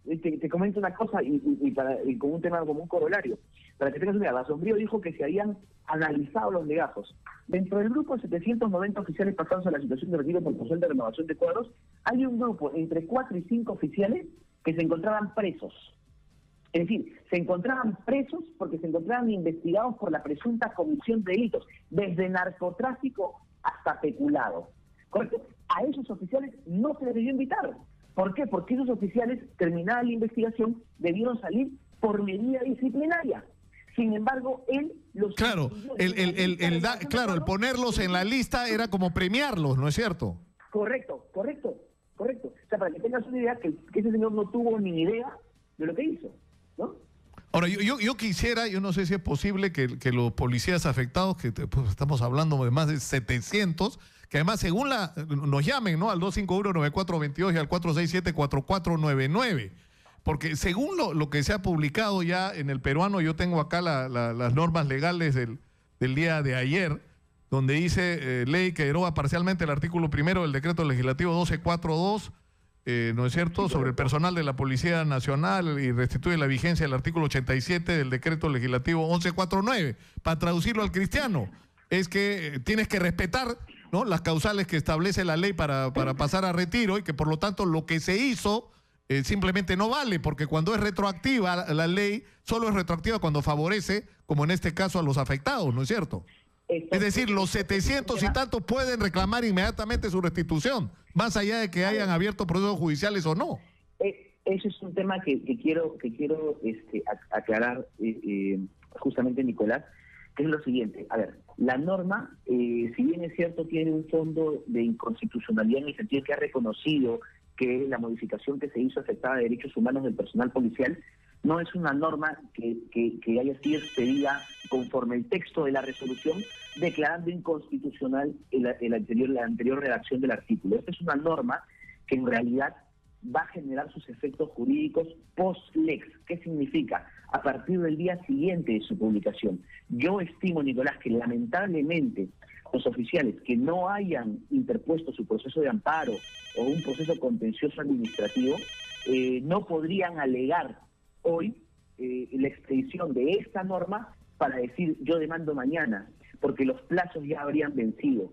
S4: te comento una cosa y con un tema como un corolario. Para que tengas una idea, Basombrío dijo que se habían analizado los legajos. Dentro del grupo de 790 oficiales pasados a la situación de retiro por causal de renovación de cuadros, hay un grupo entre 4 y 5 oficiales que se encontraban presos. Es decir, se encontraban presos porque se encontraban investigados por la presunta comisión de delitos, desde narcotráfico hasta peculado. ¿Correcto? A esos oficiales no se les debió invitar. ¿Por qué? Porque esos oficiales, terminada la investigación, debieron salir por medida disciplinaria. Sin embargo, él los...
S1: Claro, el ponerlos en la lista era como premiarlos, ¿no es cierto?
S4: Correcto. O sea, para que tengas una idea, que ese señor no tuvo ni idea de lo que hizo, ¿no?
S1: Ahora, yo quisiera, yo no sé si es posible que los policías afectados, que pues, estamos hablando de más de 700, que además según nos llamen, ¿no? Al 251-9422 y al 467-4499. Porque según lo que se ha publicado ya en el peruano, yo tengo acá las normas legales del día de ayer, donde dice ley que deroga parcialmente el artículo 1 del decreto legislativo 1242, ¿no es cierto?, sobre el personal de la Policía Nacional y restituye la vigencia del artículo 87 del decreto legislativo 1149. Para traducirlo al cristiano, es que tienes que respetar, ¿no?, las causales que establece la ley para pasar a retiro, y que por lo tanto lo que se hizo simplemente no vale, porque cuando es retroactiva la ley, solo es retroactiva cuando favorece, como en este caso, a los afectados, ¿no es cierto? Es decir, los 700 y tantos pueden reclamar inmediatamente su restitución, más allá de que hayan abierto procesos judiciales o no.
S4: Ese es un tema que quiero aclarar justamente, Nicolás, que es lo siguiente. A ver, la norma, si bien es cierto, tiene un fondo de inconstitucionalidad en el sentido que ha reconocido que la modificación que se hizo afectaba a derechos humanos del personal policial, no es una norma que haya sido expedida conforme el texto de la resolución, declarando inconstitucional la anterior redacción del artículo. Esta es una norma que en realidad va a generar sus efectos jurídicos post-lex. ¿Qué significa? A partir del día siguiente de su publicación. Yo estimo, Nicolás, que lamentablemente los oficiales que no hayan interpuesto su proceso de amparo o un proceso contencioso administrativo no podrían alegar hoy la expedición de esta norma para decir yo demando mañana, porque los plazos ya habrían vencido.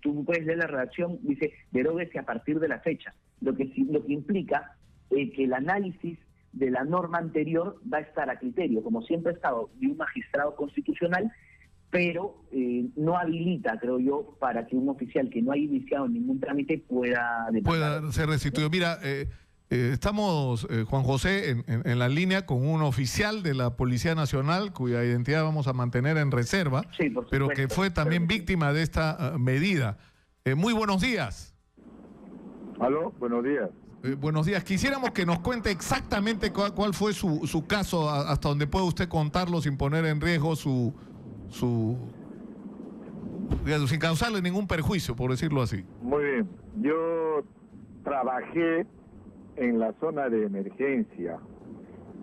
S4: Tú puedes leer la redacción, dice deróguese a partir de la fecha, lo que implica que el análisis de la norma anterior va a estar a criterio, como siempre ha estado, de un magistrado constitucional, pero no habilita, creo yo, para que un oficial que no haya iniciado ningún trámite pueda
S1: ser restituido. Mira, estamos, Juan José, en la línea con un oficial de la Policía Nacional cuya identidad vamos a mantener en reserva, sí, pero que fue también víctima de esta medida. Muy buenos días.
S5: Aló, buenos días.
S1: Buenos días. Quisiéramos que nos cuente exactamente cuál fue su caso, hasta donde puede usted contarlo sin poner en riesgo sin causarle ningún perjuicio, por decirlo así.
S5: Muy bien. Yo trabajé en la zona de emergencia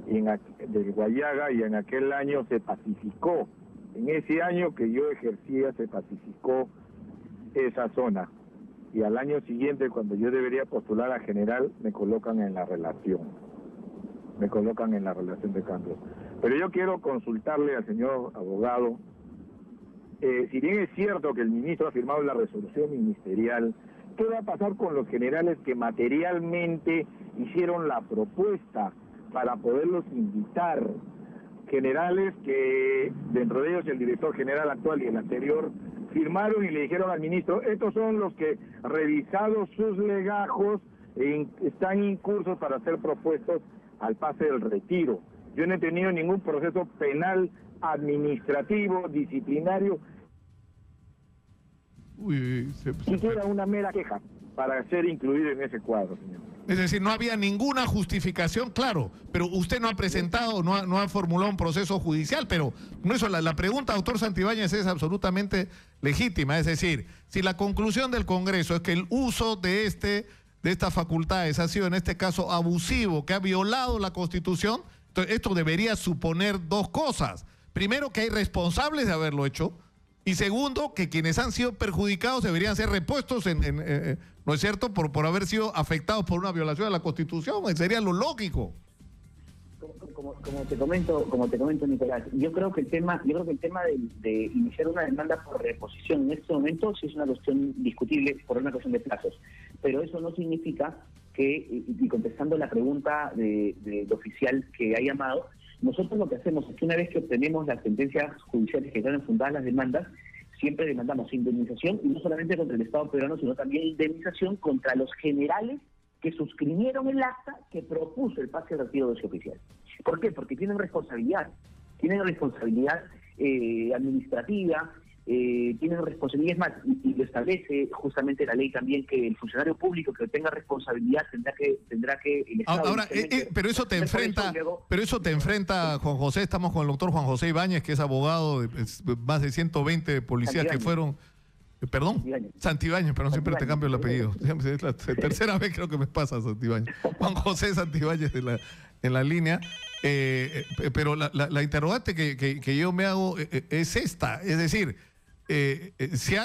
S5: de Guayaga, y en aquel año se pacificó. En ese año que yo ejercía se pacificó esa zona. Y al año siguiente, cuando yo debería postular a general, me colocan en la relación. Me colocan en la relación de cambio. Pero yo quiero consultarle al señor abogado, si bien es cierto que el ministro ha firmado la resolución ministerial, ¿qué va a pasar con los generales que materialmente hicieron la propuesta para poderlos invitar? Generales que, dentro de ellos el director general actual y el anterior, firmaron y le dijeron al ministro, estos son los que, revisados sus legajos, están incursos para ser propuestos al pase del retiro. Yo no he tenido ningún proceso penal, administrativo, disciplinario, siquiera una mera queja para ser incluido en ese cuadro, señor.
S1: Es decir, no había ninguna justificación, claro, pero usted no ha presentado, no ha formulado un proceso judicial, pero no eso, la pregunta, doctor Santibáñez, es absolutamente legítima. Es decir, si la conclusión del Congreso es que el uso de estas facultades ha sido en este caso abusivo, que ha violado la Constitución, entonces esto debería suponer dos cosas. Primero, que hay responsables de haberlo hecho, y segundo, que quienes han sido perjudicados deberían ser repuestos, ¿no es cierto?, por haber sido afectados por una violación de la Constitución. Sería lo lógico.
S4: Como te comento, Nicolás, yo creo que el tema de iniciar una demanda por reposición en este momento sí es una cuestión discutible por una cuestión de plazos, pero eso no significa que, y contestando la pregunta del oficial que ha llamado, nosotros lo que hacemos es que una vez que obtenemos las sentencias judiciales que están fundadas las demandas, siempre demandamos indemnización, y no solamente contra el Estado peruano, sino también indemnización contra los generales que suscribieron el acta que propuso el pase al retiro de ese oficial. ¿Por qué? Porque tienen responsabilidad administrativa, tienen responsabilidades más, y lo establece justamente la ley también, que el funcionario público que tenga responsabilidad tendrá que el Estado.
S1: Ahora, pero eso te enfrenta, Juan José. Estamos con el doctor Juan José Ibáñez, que es abogado de más de 120 policías que fueron. Perdón, Santibáñez, pero siempre te cambio el apellido. Es la tercera vez creo que me pasa, Santibáñez. Juan José Santibáñez en la línea. Pero la interrogante que yo me hago es esta, es decir, si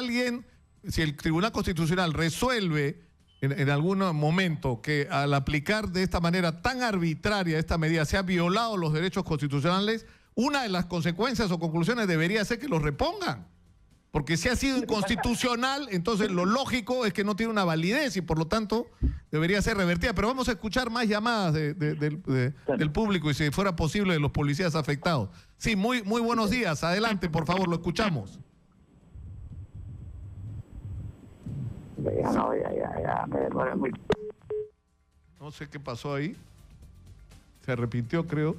S1: el Tribunal Constitucional resuelve en algún momento que al aplicar de esta manera tan arbitraria esta medida se han violado los derechos constitucionales, una de las consecuencias o conclusiones debería ser que los repongan. Porque si ha sido inconstitucional, entonces lo lógico es que no tiene una validez y por lo tanto debería ser revertida. Pero vamos a escuchar más llamadas del público y si fuera posible de los policías afectados. Sí, muy buenos días. Adelante, por favor, lo escuchamos. No sé qué pasó ahí. Se arrepintió, creo.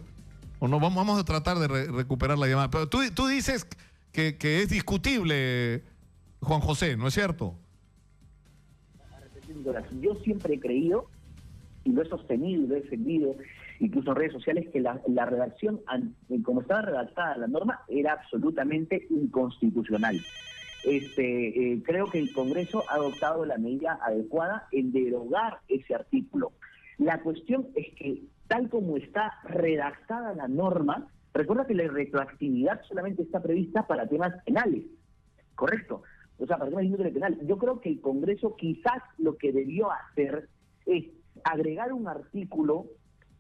S1: O no, vamos a tratar de recuperar la llamada. Pero tú dices que es discutible, Juan José, ¿no es cierto?
S4: Yo siempre he creído, y lo he sostenido y lo he defendido, incluso en redes sociales, que la redacción, como estaba redactada la norma, era absolutamente inconstitucional. Creo que el Congreso ha adoptado la medida adecuada en derogar ese artículo. La cuestión es que, tal como está redactada la norma, recuerda que la retroactividad solamente está prevista para temas penales, ¿correcto? O sea, para temas de índole penal. Yo creo que el Congreso quizás lo que debió hacer es agregar un artículo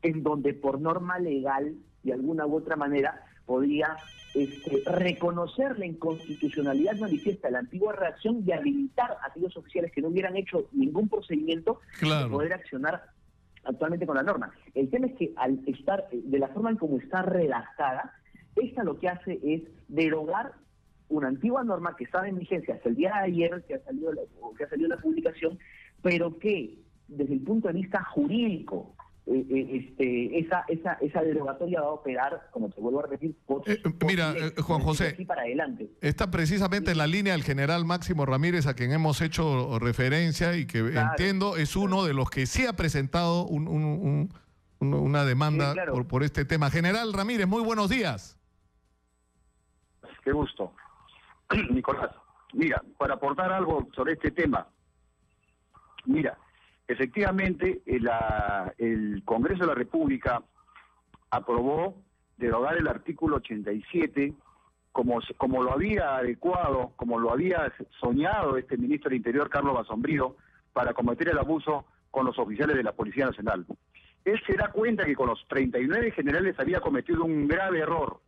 S4: en donde por norma legal, de alguna u otra manera, podría reconocer la inconstitucionalidad manifiesta de la antigua redacción y habilitar a aquellos oficiales que no hubieran hecho ningún procedimiento de poder accionar actualmente con la norma. El tema es que al estar de la forma en como está redactada, esta lo que hace es derogar una antigua norma que estaba en vigencia hasta el día de ayer, que ha salido la publicación, pero que desde el punto de vista jurídico esa derogatoria va a operar, como te vuelvo a repetir,
S1: mira, Juan José,
S4: para adelante.
S1: Está precisamente en la línea el general Máximo Ramírez, a quien hemos hecho referencia y que entiendo es uno de los que sí ha presentado una demanda por este tema. General Ramírez, muy buenos días.
S6: Qué gusto. Nicolás, mira, para aportar algo sobre este tema, mira, efectivamente, el Congreso de la República aprobó derogar el artículo 87 como lo había adecuado, como lo había soñado este ministro del Interior, Carlos Basombrío, para cometer el abuso con los oficiales de la Policía Nacional. Él se da cuenta que con los 39 generales había cometido un grave error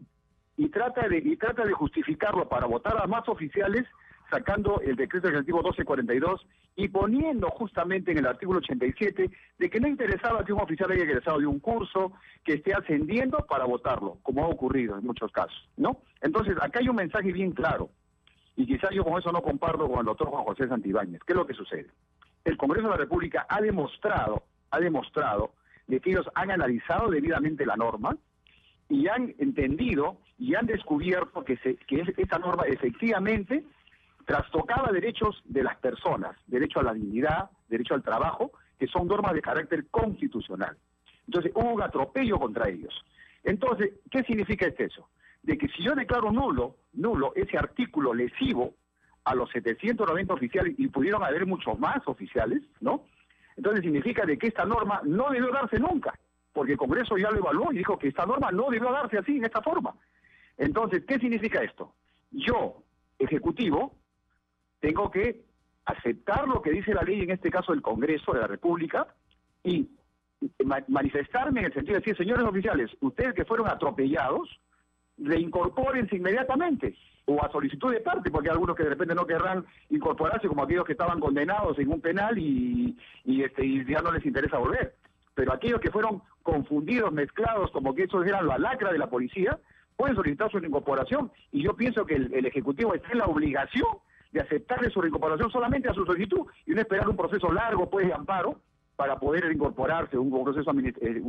S6: y trata de justificarlo para votar a más oficiales, sacando el decreto legislativo 1242 y poniendo justamente en el artículo 87 de que no interesaba que un oficial haya egresado de un curso, que esté ascendiendo para votarlo, como ha ocurrido en muchos casos, ¿no? Entonces, acá hay un mensaje bien claro, y quizás yo con eso no comparto con el doctor Juan José Santibáñez. ¿Qué es lo que sucede? El Congreso de la República ha demostrado de que ellos han analizado debidamente la norma y han entendido y han descubierto que esta norma efectivamente trastocaba derechos de las personas, derecho a la dignidad, derecho al trabajo, que son normas de carácter constitucional. Entonces, hubo un atropello contra ellos. Entonces, ¿qué significa eso? De que si yo declaro nulo ese artículo lesivo a los 790 oficiales, y pudieron haber muchos más oficiales, ¿no? Entonces significa de que esta norma no debió darse nunca, porque el Congreso ya lo evaluó y dijo que esta norma no debió darse así, en esta forma. Entonces, ¿qué significa esto? Yo, Ejecutivo, tengo que aceptar lo que dice la ley, en este caso del Congreso de la República, y manifestarme en el sentido de decir, señores oficiales, ustedes que fueron atropellados, reincorpórense inmediatamente, o a solicitud de parte, porque hay algunos que de repente no querrán incorporarse, como aquellos que estaban condenados en un penal y ya no les interesa volver. Pero aquellos que fueron confundidos, mezclados, como que eso era la lacra de la policía, pueden solicitar su reincorporación, y yo pienso que el Ejecutivo está en la obligación de aceptarle su reincorporación solamente a su solicitud y no esperar un proceso largo, pues, de amparo para poder reincorporarse, un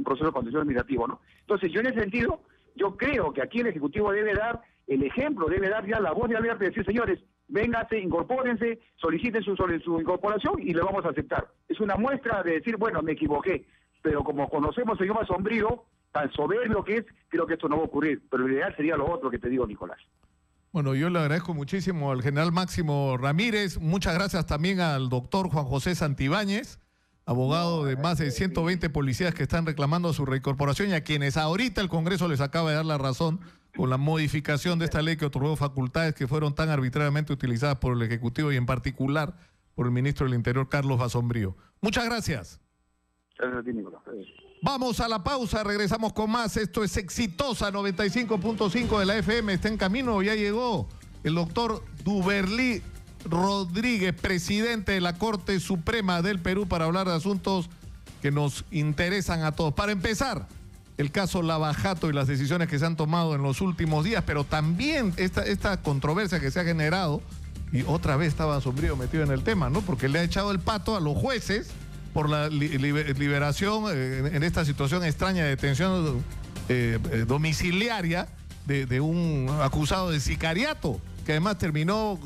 S6: proceso de condición administrativo, ¿no? Entonces, yo en ese sentido, yo creo que aquí el Ejecutivo debe dar el ejemplo, debe dar ya la voz de alerta y decir, señores, vénganse, incorpórense, soliciten su incorporación y le vamos a aceptar. Es una muestra de decir, bueno, me equivoqué, pero como conocemos al señor Basombrío, tan soberbio que es, creo que esto no va a ocurrir, pero lo ideal sería lo otro que te digo, Nicolás.
S1: Bueno, yo le agradezco muchísimo al general Máximo Ramírez, muchas gracias también al doctor Juan José Santibáñez, abogado de más de 120 policías que están reclamando su reincorporación y a quienes ahorita el Congreso les acaba de dar la razón con la modificación de esta ley que otorgó facultades que fueron tan arbitrariamente utilizadas por el Ejecutivo y en particular por el ministro del Interior, Carlos Basombrío. Muchas gracias.
S6: Gracias a ti, Nicolás.
S1: Vamos a la pausa, regresamos con más. Esto es Exitosa 95.5 de la FM. Está en camino, ya llegó el doctor Duberlí Rodríguez, presidente de la Corte Suprema del Perú, para hablar de asuntos que nos interesan a todos. Para empezar, el caso Lava Jato y las decisiones que se han tomado en los últimos días, pero también esta controversia que se ha generado, y otra vez estaba Sombrío metido en el tema, ¿no? Porque le ha echado el pato a los jueces por la liberación en esta situación extraña de detención domiciliaria de un acusado de sicariato, que además terminó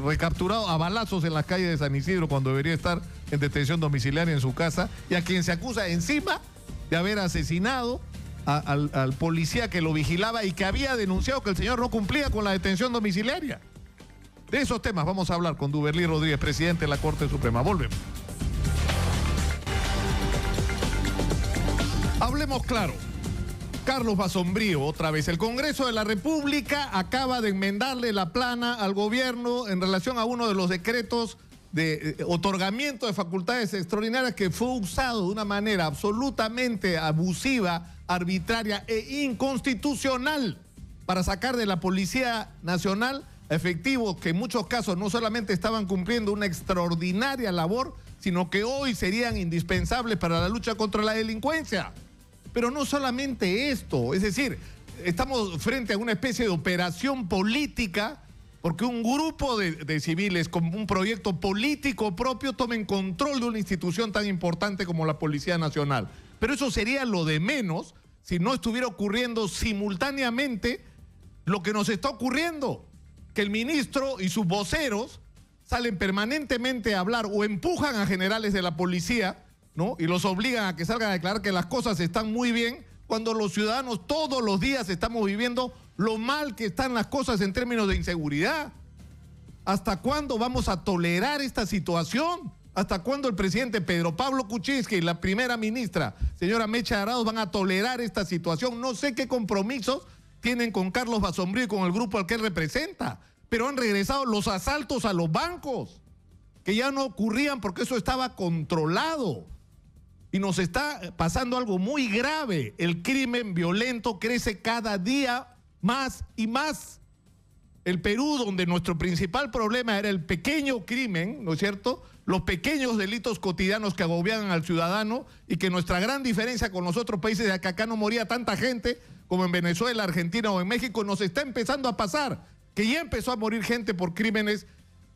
S1: recapturado a balazos en las calles de San Isidro cuando debería estar en detención domiciliaria en su casa, y a quien se acusa encima de haber asesinado al policía que lo vigilaba y que había denunciado que el señor no cumplía con la detención domiciliaria. De esos temas vamos a hablar con Duberlí Rodríguez, presidente de la Corte Suprema. Volvemos. Hablemos claro. Carlos Basombrío, otra vez. El Congreso de la República acaba de enmendarle la plana al gobierno en relación a uno de los decretos de otorgamiento de facultades extraordinarias que fue usado de una manera absolutamente abusiva, arbitraria e inconstitucional para sacar de la Policía Nacional efectivos que en muchos casos no solamente estaban cumpliendo una extraordinaria labor, sino que hoy serían indispensables para la lucha contra la delincuencia. Pero no solamente esto, es decir, estamos frente a una especie de operación política porque un grupo de civiles con un proyecto político propio tomen control de una institución tan importante como la Policía Nacional. Pero eso sería lo de menos si no estuviera ocurriendo simultáneamente lo que nos está ocurriendo, que el ministro y sus voceros salen permanentemente a hablar o empujan a generales de la policía, ¿no? Y los obligan a que salgan a declarar que las cosas están muy bien, cuando los ciudadanos todos los días estamos viviendo lo mal que están las cosas en términos de inseguridad. ¿Hasta cuándo vamos a tolerar esta situación? ¿Hasta cuándo el presidente Pedro Pablo Kuczynski y la primera ministra, señora Mecha Arauz, van a tolerar esta situación? No sé qué compromisos tienen con Carlos Basombrío y con el grupo al que él representa, pero han regresado los asaltos a los bancos, que ya no ocurrían porque eso estaba controlado. Y nos está pasando algo muy grave. El crimen violento crece cada día más y más. El Perú, donde nuestro principal problema era el pequeño crimen, ¿no es cierto?, los pequeños delitos cotidianos que agobiaban al ciudadano, y que nuestra gran diferencia con los otros países es que acá no moría tanta gente como en Venezuela, Argentina o en México, nos está empezando a pasar, que ya empezó a morir gente por crímenes,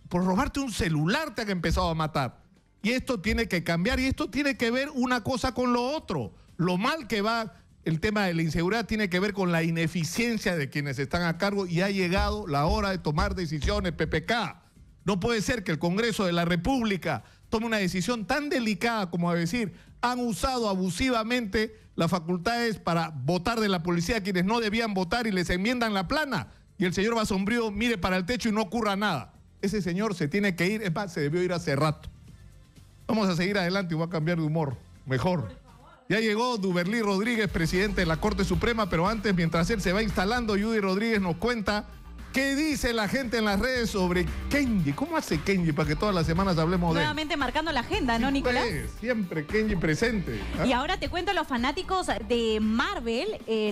S1: por robarte un celular te han empezado a matar. Y esto tiene que cambiar, y esto tiene que ver una cosa con lo otro. Lo mal que va el tema de la inseguridad tiene que ver con la ineficiencia de quienes están a cargo, y ha llegado la hora de tomar decisiones, PPK. No puede ser que el Congreso de la República tome una decisión tan delicada como decir, han usado abusivamente las facultades para votar de la policía a quienes no debían votar y les enmiendan la plana, y el señor Basombrío mire para el techo y no ocurra nada. Ese señor se tiene que ir, es más, se debió ir hace rato. Vamos a seguir adelante y voy a cambiar de humor. Mejor. Ya llegó Duberlí Rodríguez, presidente de la Corte Suprema, pero antes, mientras él se va instalando, Judy Rodríguez nos cuenta qué dice la gente en las redes sobre Kenji. ¿Cómo hace Kenji para que todas las semanas hablemos de él?
S7: Nuevamente marcando la agenda, ¿no, Nicolás?
S1: Siempre Kenji presente. ¿Ah?
S7: Y ahora te cuento a los fanáticos de Marvel,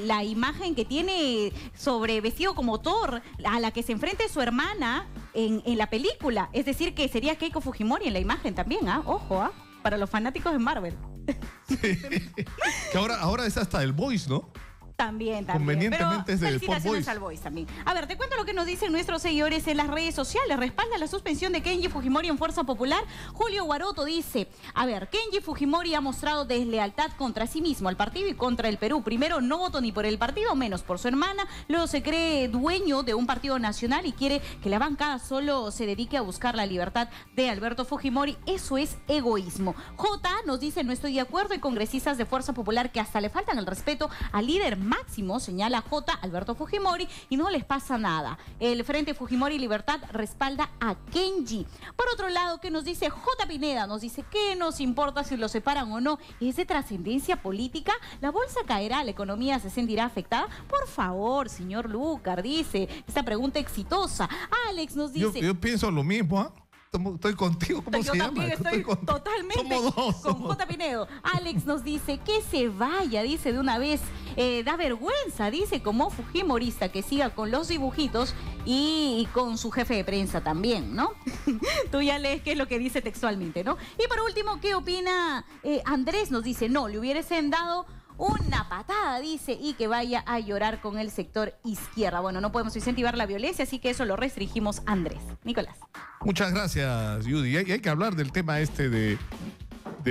S7: la imagen que tiene sobre vestido como Thor, a la que se enfrenta su hermana en la película. Es decir, que sería Keiko Fujimori en la imagen también, ¿ah? Ojo, para los fanáticos de Marvel.
S1: Sí. Que ahora es hasta el Voice, ¿no?
S7: También.
S1: Convenientemente
S7: Pero
S1: es del
S7: felicitaciones al Voice también. A ver, te cuento lo que nos dicen nuestros seguidores en las redes sociales. Respalda la suspensión de Kenji Fujimori en Fuerza Popular. Julio Guaroto dice, a ver, Kenji Fujimori ha mostrado deslealtad contra sí mismo, al partido y contra el Perú. Primero, no votó ni por el partido, menos por su hermana. Luego se cree dueño de un partido nacional y quiere que la bancada solo se dedique a buscar la libertad de Alberto Fujimori. Eso es egoísmo. J nos dice, no estoy de acuerdo, y congresistas de Fuerza Popular que hasta le faltan el respeto al líder máximo, señala J. Alberto Fujimori, y no les pasa nada. El Frente Fujimori Libertad respalda a Kenji. Por otro lado, ¿qué nos dice J. Pineda? Nos dice, ¿qué nos importa si lo separan o no? ¿Es de trascendencia política? ¿La bolsa caerá? ¿La economía se sentirá afectada? Por favor, señor Lucar, dice. Esta pregunta exitosa. Alex nos dice...
S1: Yo pienso lo mismo, ¿ah? estoy contigo. ¿Cómo
S7: Yo
S1: se llama?
S7: también estoy totalmente
S1: Somos dos.
S7: con J. Pinedo. Alex nos dice que se vaya, dice de una vez. Da vergüenza, dice, como fujimorista, que siga con los dibujitos y con su jefe de prensa también, ¿no? Tú ya lees qué es lo que dice textualmente, ¿no? Y por último, ¿qué opina Andrés? Nos dice, no, le hubiesen dado una patada, dice, y que vaya a llorar con el sector izquierda. Bueno, no podemos incentivar la violencia, así que eso lo restringimos, Andrés. Nicolás.
S1: Muchas gracias, Judy. Y hay que hablar del tema este de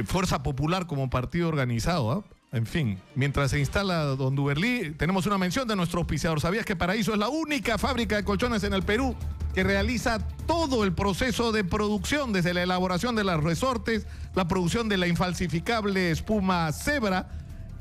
S1: Fuerza Popular como partido organizado, ¿ah? En fin, mientras se instala don Duberlí, tenemos una mención de nuestro auspiciador. ¿Sabías que Paraíso es la única fábrica de colchones en el Perú que realiza todo el proceso de producción, desde la elaboración de los resortes, la producción de la infalsificable espuma Zebra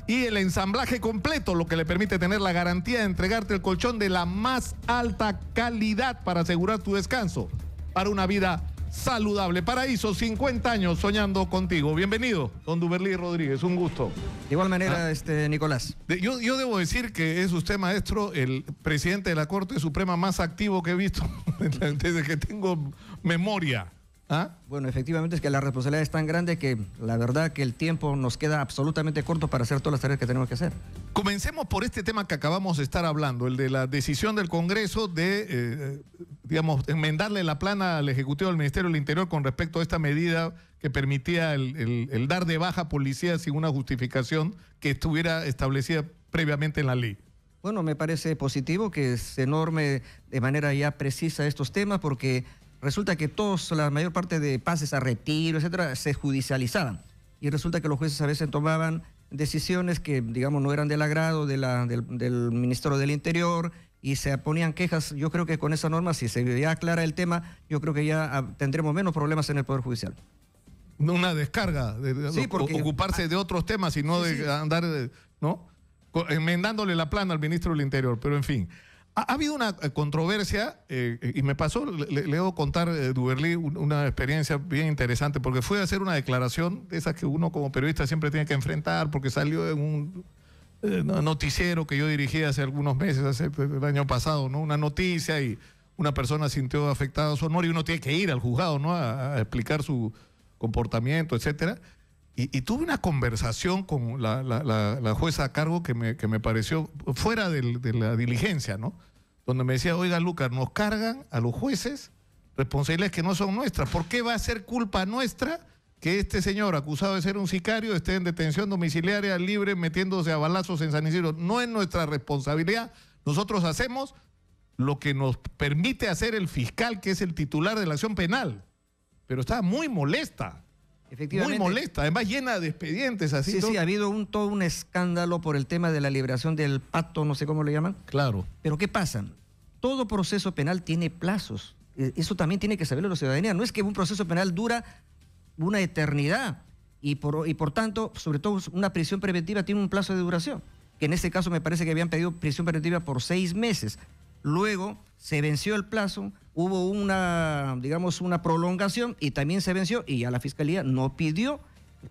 S1: y el ensamblaje completo, lo que le permite tener la garantía de entregarte el colchón de la más alta calidad para asegurar tu descanso para una vida saludable? Paraíso, 50 años soñando contigo. Bienvenido, don Duberlí Rodríguez, un gusto.
S8: De igual manera, Nicolás.
S1: Yo debo decir que es usted, maestro, el presidente de la Corte Suprema más activo que he visto desde que tengo memoria. ¿Ah?
S8: Bueno, efectivamente es que la responsabilidad es tan grande que la verdad que el tiempo nos queda absolutamente corto para hacer todas las tareas que tenemos que hacer.
S1: Comencemos por este tema que acabamos de estar hablando, el de la decisión del Congreso de, digamos, enmendarle la plana al Ejecutivo del Ministerio del Interior con respecto a esta medida que permitía el dar de baja a policías sin una justificación que estuviera establecida previamente en la ley.
S8: Bueno, me parece positivo que se norme de manera ya precisa estos temas porque resulta que la mayor parte de pases a retiro, etcétera, se judicializaban. Y resulta que los jueces a veces tomaban decisiones que, digamos, no eran del agrado del Ministerio del Interior y se ponían quejas. Yo creo que con esa norma, si se ya aclara el tema, yo creo que ya tendremos menos problemas en el Poder Judicial.
S1: Una descarga,
S8: sí, porque
S1: ocuparse de otros temas y no de andar, ¿no? Enmendándole la plana al ministro del Interior, pero en fin. Ha habido una controversia y me pasó, le debo contar, Duberlí, una experiencia bien interesante, porque fui a hacer una declaración de esas que uno como periodista siempre tiene que enfrentar, porque salió en un noticiero que yo dirigí hace algunos meses, el año pasado, ¿no? Una noticia y una persona sintió afectada su honor y uno tiene que ir al juzgado, ¿no? A explicar su comportamiento, etcétera. Y tuve una conversación con la jueza a cargo que me pareció fuera de la diligencia, ¿no? Donde me decía, oiga, Lucas, nos cargan a los jueces responsabilidades que no son nuestras. ¿Por qué va a ser culpa nuestra que este señor acusado de ser un sicario esté en detención domiciliaria libre metiéndose a balazos en San Isidro? No es nuestra responsabilidad. Nosotros hacemos lo que nos permite hacer el fiscal, que es el titular de la acción penal. Pero estaba muy molesta.
S8: Efectivamente.
S1: Muy molesta, además llena de expedientes así.
S8: Sí, sí, ha habido todo un escándalo por el tema de la liberación del pato, no sé cómo le llaman.
S1: Claro.
S8: Pero ¿qué pasa? Todo proceso penal tiene plazos. Eso también tiene que saberlo la ciudadanía. No es que un proceso penal dura una eternidad y por tanto, sobre todo una prisión preventiva tiene un plazo de duración, que en este caso me parece que habían pedido prisión preventiva por 6 meses. Luego se venció el plazo, hubo una prolongación y también se venció y ya la Fiscalía no pidió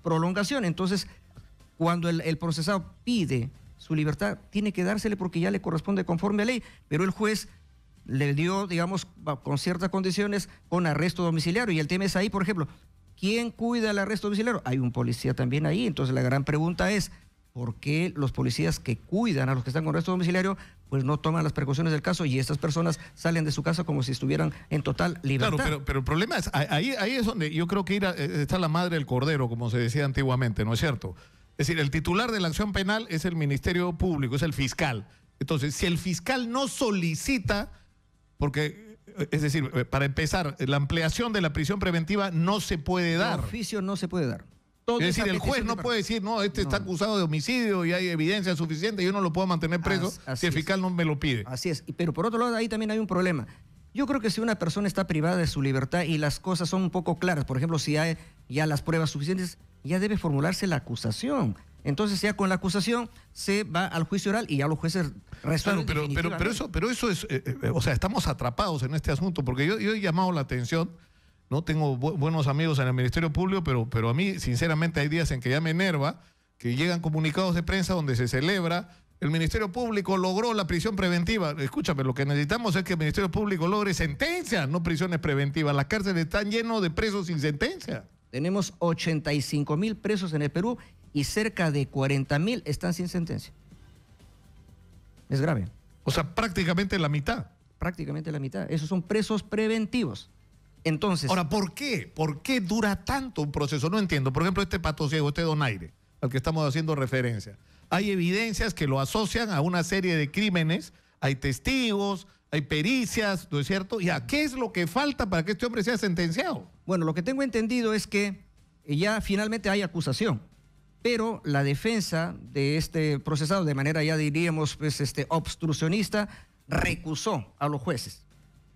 S8: prolongación. Entonces, cuando el procesado pide su libertad, tiene que dársele porque ya le corresponde conforme a ley, pero el juez le dio, digamos, con ciertas condiciones, con arresto domiciliario. Y el tema es ahí, por ejemplo, ¿quién cuida el arresto domiciliario? Hay un policía también ahí. Entonces, la gran pregunta es, ¿por qué los policías que cuidan a los que están con arresto domiciliario pues no toman las precauciones del caso y estas personas salen de su casa como si estuvieran en total libertad?
S1: Claro, pero el problema es, ahí es donde yo creo que está la madre del cordero, como se decía antiguamente, ¿no es cierto? Es decir, el titular de la acción penal es el Ministerio Público, es el fiscal. Entonces, si el fiscal no solicita, porque, es decir, para empezar, la ampliación de la prisión preventiva no se puede dar.
S8: El oficio no se puede dar.
S1: Es decir, el juez no puede decir, no, está acusado de homicidio y hay evidencia suficiente, yo no lo puedo mantener preso si el fiscal no me lo pide.
S8: Así es, pero por otro lado ahí también hay un problema. Yo creo que si una persona está privada de su libertad y las cosas son un poco claras, por ejemplo, si hay ya las pruebas suficientes, ya debe formularse la acusación. Entonces ya con la acusación se va al juicio oral y ya los jueces resuelven.
S1: Claro, pero eso es, o sea, estamos atrapados en este asunto, porque yo he llamado la atención. No tengo buenos amigos en el Ministerio Público, pero a mí, sinceramente, hay días en que ya me enerva que llegan comunicados de prensa donde se celebra el Ministerio Público logró la prisión preventiva. Escúchame, lo que necesitamos es que el Ministerio Público logre sentencias, no prisiones preventivas. Las cárceles están llenas de presos sin sentencia.
S8: Tenemos 85.000 presos en el Perú y cerca de 40.000 están sin sentencia. Es grave.
S1: O sea, prácticamente la mitad.
S8: Prácticamente la mitad. Esos son presos preventivos. Entonces...
S1: Ahora, ¿por qué? ¿Por qué dura tanto un proceso? No entiendo. Por ejemplo, este Pato Ciego, este Donaire, al que estamos haciendo referencia. Hay evidencias que lo asocian a una serie de crímenes, hay testigos, hay pericias, ¿no es cierto? ¿Ya qué es lo que falta para que este hombre sea sentenciado?
S8: Bueno, lo que tengo entendido es que ya finalmente hay acusación, pero la defensa de este procesado, de manera ya diríamos pues, obstruccionista, recusó a los jueces.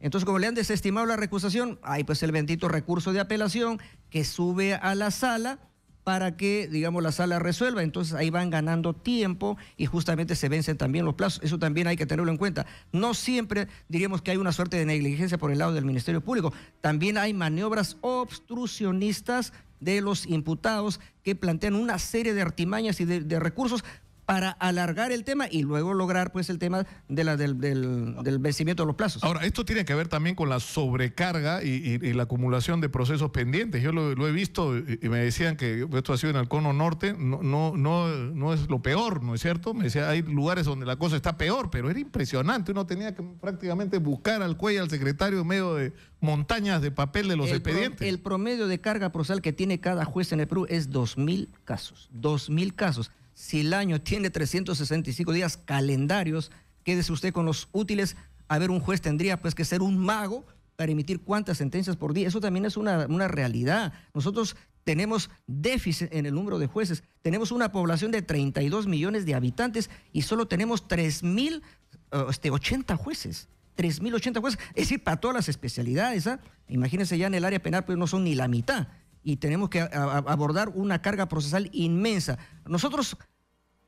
S8: Entonces, como le han desestimado la recusación, hay pues el bendito recurso de apelación que sube a la sala para que, digamos, la sala resuelva. Entonces ahí van ganando tiempo y justamente se vencen también los plazos. Eso también hay que tenerlo en cuenta. No siempre diríamos que hay una suerte de negligencia por el lado del Ministerio Público. También hay maniobras obstruccionistas de los imputados que plantean una serie de artimañas y de recursos para alargar el tema y luego lograr pues el tema de del vencimiento de los plazos.
S1: Ahora, esto tiene que ver también con la sobrecarga y la acumulación de procesos pendientes. Yo lo he visto y me decían que esto ha sido en el Cono Norte, no es lo peor, ¿no es cierto? Me decía, hay lugares donde la cosa está peor, pero era impresionante. Uno tenía que prácticamente buscar al cuello al secretario en medio de montañas de papel de los expedientes.
S8: El promedio de carga procesal que tiene cada juez en el Perú es 2.000 casos. 2.000 casos. Si el año tiene 365 días calendarios, quédese usted con los útiles. A ver, un juez tendría pues que ser un mago para emitir cuántas sentencias por día. Eso también es una realidad. Nosotros tenemos déficit en el número de jueces. Tenemos una población de 32 millones de habitantes y solo tenemos 3.080 jueces. 3.080 jueces, es decir, para todas las especialidades. ¿Ah? Imagínense, ya en el área penal pues no son ni la mitad. Y tenemos que abordar una carga procesal inmensa. Nosotros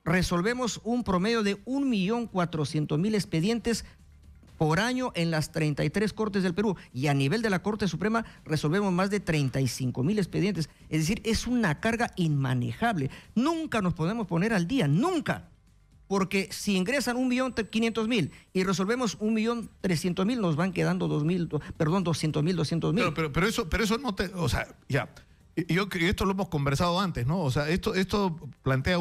S8: resolvemos un promedio de 1.400.000 expedientes por año en las 33 cortes del Perú. Y a nivel de la Corte Suprema resolvemos más de 35.000 expedientes. Es decir, es una carga inmanejable. Nunca nos podemos poner al día, nunca. Porque si ingresan 1.500.000 y resolvemos 1.300.000, nos van quedando 200.000.
S1: Pero eso no te... O sea, ya... esto lo hemos conversado antes, ¿no? O sea, esto plantea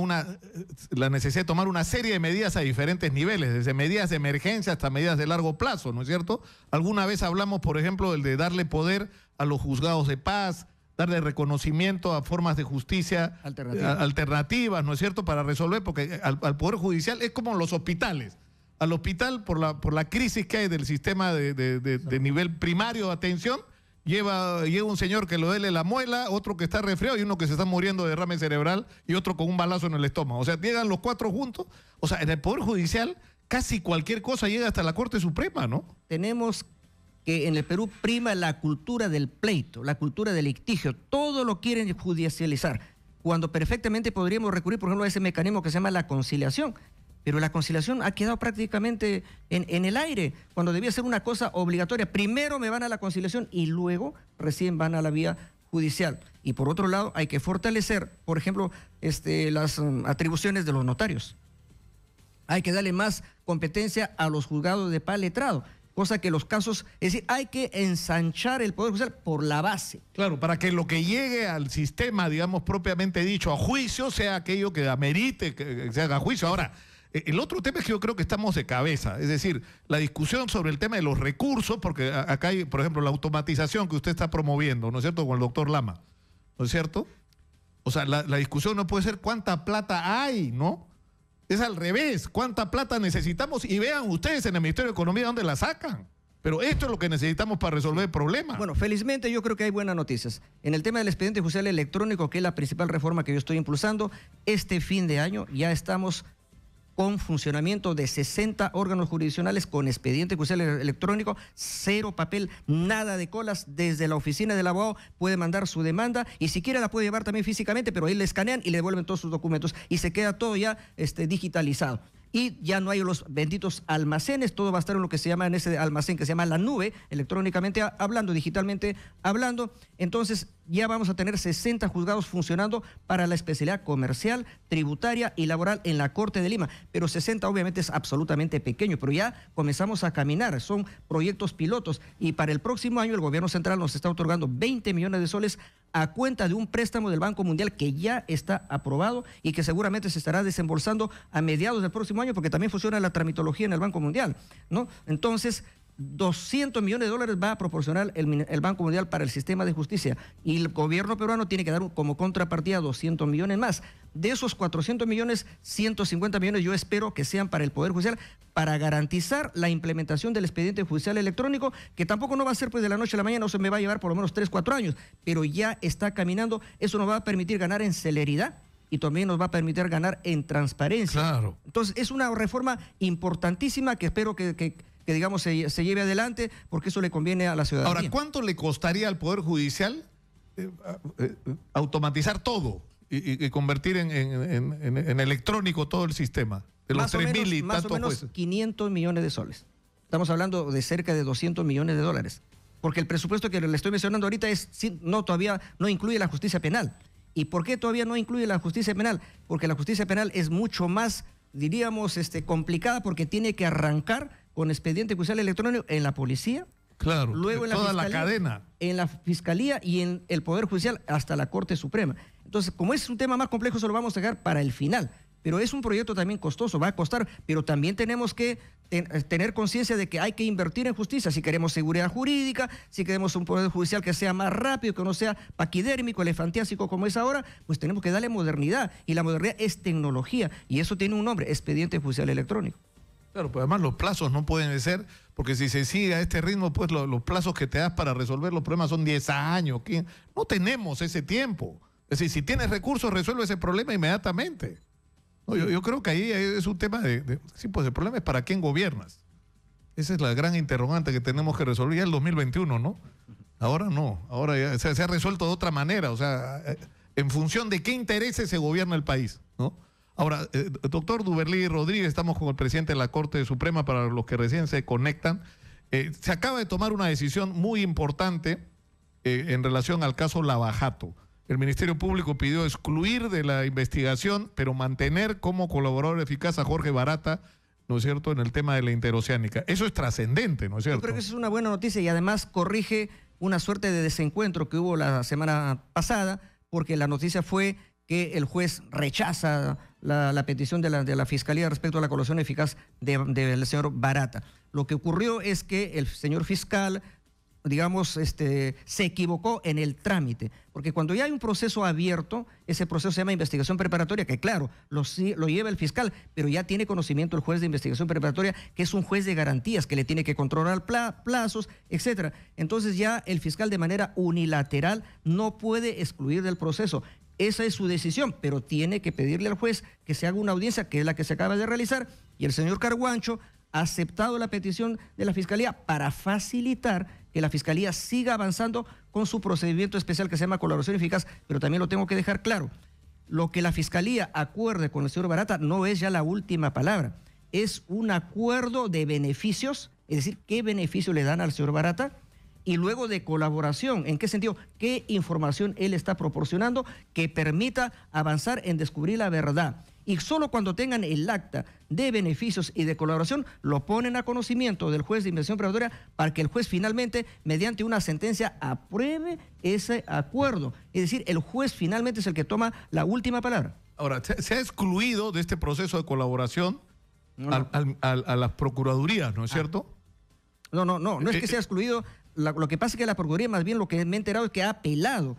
S1: la necesidad de tomar una serie de medidas a diferentes niveles, desde medidas de emergencia hasta medidas de largo plazo, ¿no es cierto? Alguna vez hablamos, por ejemplo, de darle poder a los juzgados de paz, darle reconocimiento a formas de justicia alternativas, ¿no es cierto?, para resolver, porque al Poder Judicial es como los hospitales. Al hospital, por la crisis que hay del sistema de nivel primario de atención, llega un señor que le duele la muela, otro que está resfriado y uno que se está muriendo de derrame cerebral y otro con un balazo en el estómago. O sea, llegan los cuatro juntos. O sea, en el Poder Judicial casi cualquier cosa llega hasta la Corte Suprema, ¿no?
S8: Tenemos que en el Perú prima la cultura del pleito, la cultura del litigio. Todo lo quieren judicializar, cuando perfectamente podríamos recurrir, por ejemplo, a ese mecanismo que se llama la conciliación. Pero la conciliación ha quedado prácticamente en el aire, cuando debía ser una cosa obligatoria. Primero me van a la conciliación y luego recién van a la vía judicial. Y por otro lado, hay que fortalecer, por ejemplo, las atribuciones de los notarios. Hay que darle más competencia a los juzgados de paz letrado, cosa que los casos, es decir, hay que ensanchar el Poder Judicial por la base.
S1: Claro, para que lo que llegue al sistema, digamos, propiamente dicho, a juicio, sea aquello que amerite que se haga juicio. Ahora, el otro tema es que yo creo que estamos de cabeza, es decir, la discusión sobre el tema de los recursos, porque acá hay, por ejemplo, la automatización que usted está promoviendo, ¿no es cierto?, con el doctor Lama, ¿no es cierto? O sea, la discusión no puede ser cuánta plata hay, ¿no? Es al revés, cuánta plata necesitamos y vean ustedes en el Ministerio de Economía dónde la sacan. Pero esto es lo que necesitamos para resolver el problema.
S8: Bueno, felizmente yo creo que hay buenas noticias. En el tema del expediente judicial electrónico, que es la principal reforma que yo estoy impulsando, este fin de año ya estamos con funcionamiento de 60 órganos jurisdiccionales con expediente judicial electrónico, cero papel, nada de colas. Desde la oficina del abogado puede mandar su demanda y si quiere la puede llevar también físicamente, pero ahí le escanean y le devuelven todos sus documentos y se queda todo ya digitalizado. Y ya no hay los benditos almacenes, todo va a estar en lo que se llama, en ese almacén que se llama la nube, electrónicamente hablando, digitalmente hablando. Entonces, ya vamos a tener 60 juzgados funcionando para la especialidad comercial, tributaria y laboral en la Corte de Lima. Pero 60 obviamente es absolutamente pequeño, pero ya comenzamos a caminar, son proyectos pilotos y para el próximo año el gobierno central nos está otorgando 20 millones de soles a cuenta de un préstamo del Banco Mundial que ya está aprobado y que seguramente se estará desembolsando a mediados del próximo año porque también funciona la tramitología en el Banco Mundial, ¿no? Entonces, 200 millones de dólares va a proporcionar el Banco Mundial para el sistema de justicia y el gobierno peruano tiene que dar como contrapartida 200 millones más. De esos 400 millones, 150 millones yo espero que sean para el Poder Judicial para garantizar la implementación del expediente judicial electrónico, que tampoco no va a ser pues de la noche a la mañana, no se me va a llevar por lo menos 3, 4 años, pero ya está caminando. Eso nos va a permitir ganar en celeridad y también nos va a permitir ganar en transparencia.
S1: Claro.
S8: Entonces, es una reforma importantísima que espero que digamos, se lleve adelante, porque eso le conviene a la ciudadanía.
S1: Ahora, ¿cuánto le costaría al Poder Judicial automatizar todo y convertir en electrónico todo el sistema? De los 3.000 y
S8: más o menos 500 millones de soles. Estamos hablando de cerca de 200 millones de dólares. Porque el presupuesto que le estoy mencionando ahorita todavía no incluye la justicia penal. ¿Y por qué todavía no incluye la justicia penal? Porque la justicia penal es mucho más, diríamos, complicada porque tiene que arrancar con expediente judicial electrónico en la policía,
S1: claro,
S8: luego en
S1: toda la cadena,
S8: en la Fiscalía y en el Poder Judicial hasta la Corte Suprema. Entonces, como es un tema más complejo, eso lo vamos a dejar para el final. Pero es un proyecto también costoso, va a costar, pero también tenemos que tener conciencia de que hay que invertir en justicia. Si queremos seguridad jurídica, si queremos un Poder Judicial que sea más rápido, que no sea paquidérmico, elefantiásico como es ahora, pues tenemos que darle modernidad. Y la modernidad es tecnología, y eso tiene un nombre, expediente judicial electrónico.
S1: Claro, pues además los plazos no pueden ser, porque si se sigue a este ritmo, pues los plazos que te das para resolver los problemas son 10 años. No tenemos ese tiempo. Es decir, si tienes recursos, resuelve ese problema inmediatamente. No, yo creo que ahí es un tema sí, pues el problema es para quién gobiernas. Esa es la gran interrogante que tenemos que resolver ya el 2021, ¿no? Ahora no, ahora ya se ha resuelto de otra manera, o sea, en función de qué intereses se gobierna el país, ¿no? Ahora, doctor Duberlí Rodríguez, estamos con el presidente de la Corte Suprema para los que recién se conectan. Se acaba de tomar una decisión muy importante en relación al caso Lavajato. El Ministerio Público pidió excluir de la investigación, pero mantener como colaborador eficaz a Jorge Barata, ¿no es cierto?, en el tema de la interoceánica. Eso es trascendente, ¿no es cierto?
S8: Yo creo que eso es una buena noticia y además corrige una suerte de desencuentro que hubo la semana pasada, porque la noticia fue que el juez rechaza la petición de la Fiscalía respecto a la colaboración eficaz del señor Barata. Lo que ocurrió es que el señor fiscal, digamos, se equivocó en el trámite, porque cuando ya hay un proceso abierto, ese proceso se llama investigación preparatoria, que claro, lo lleva el fiscal, pero ya tiene conocimiento el juez de investigación preparatoria, que es un juez de garantías, que le tiene que controlar plazos, etcétera. Entonces ya el fiscal de manera unilateral no puede excluir del proceso. Esa es su decisión, pero tiene que pedirle al juez que se haga una audiencia, que es la que se acaba de realizar, y el señor Carguancho ha aceptado la petición de la Fiscalía para facilitar que la Fiscalía siga avanzando con su procedimiento especial que se llama colaboración eficaz, pero también lo tengo que dejar claro. Lo que la Fiscalía acuerde con el señor Barata no es ya la última palabra, es un acuerdo de beneficios, es decir, ¿qué beneficio le dan al señor Barata? Y luego de colaboración, ¿en qué sentido? ¿Qué información él está proporcionando que permita avanzar en descubrir la verdad? Y solo cuando tengan el acta de beneficios y de colaboración, lo ponen a conocimiento del juez de investigación preparatoria para que el juez finalmente, mediante una sentencia, apruebe ese acuerdo. Es decir, el juez finalmente es el que toma la última palabra.
S1: Ahora, se ha excluido de este proceso de colaboración a las procuradurías, ¿no es cierto?
S8: No es que sea excluido. Lo que pasa es que la Procuraduría, más bien lo que me he enterado es que ha apelado.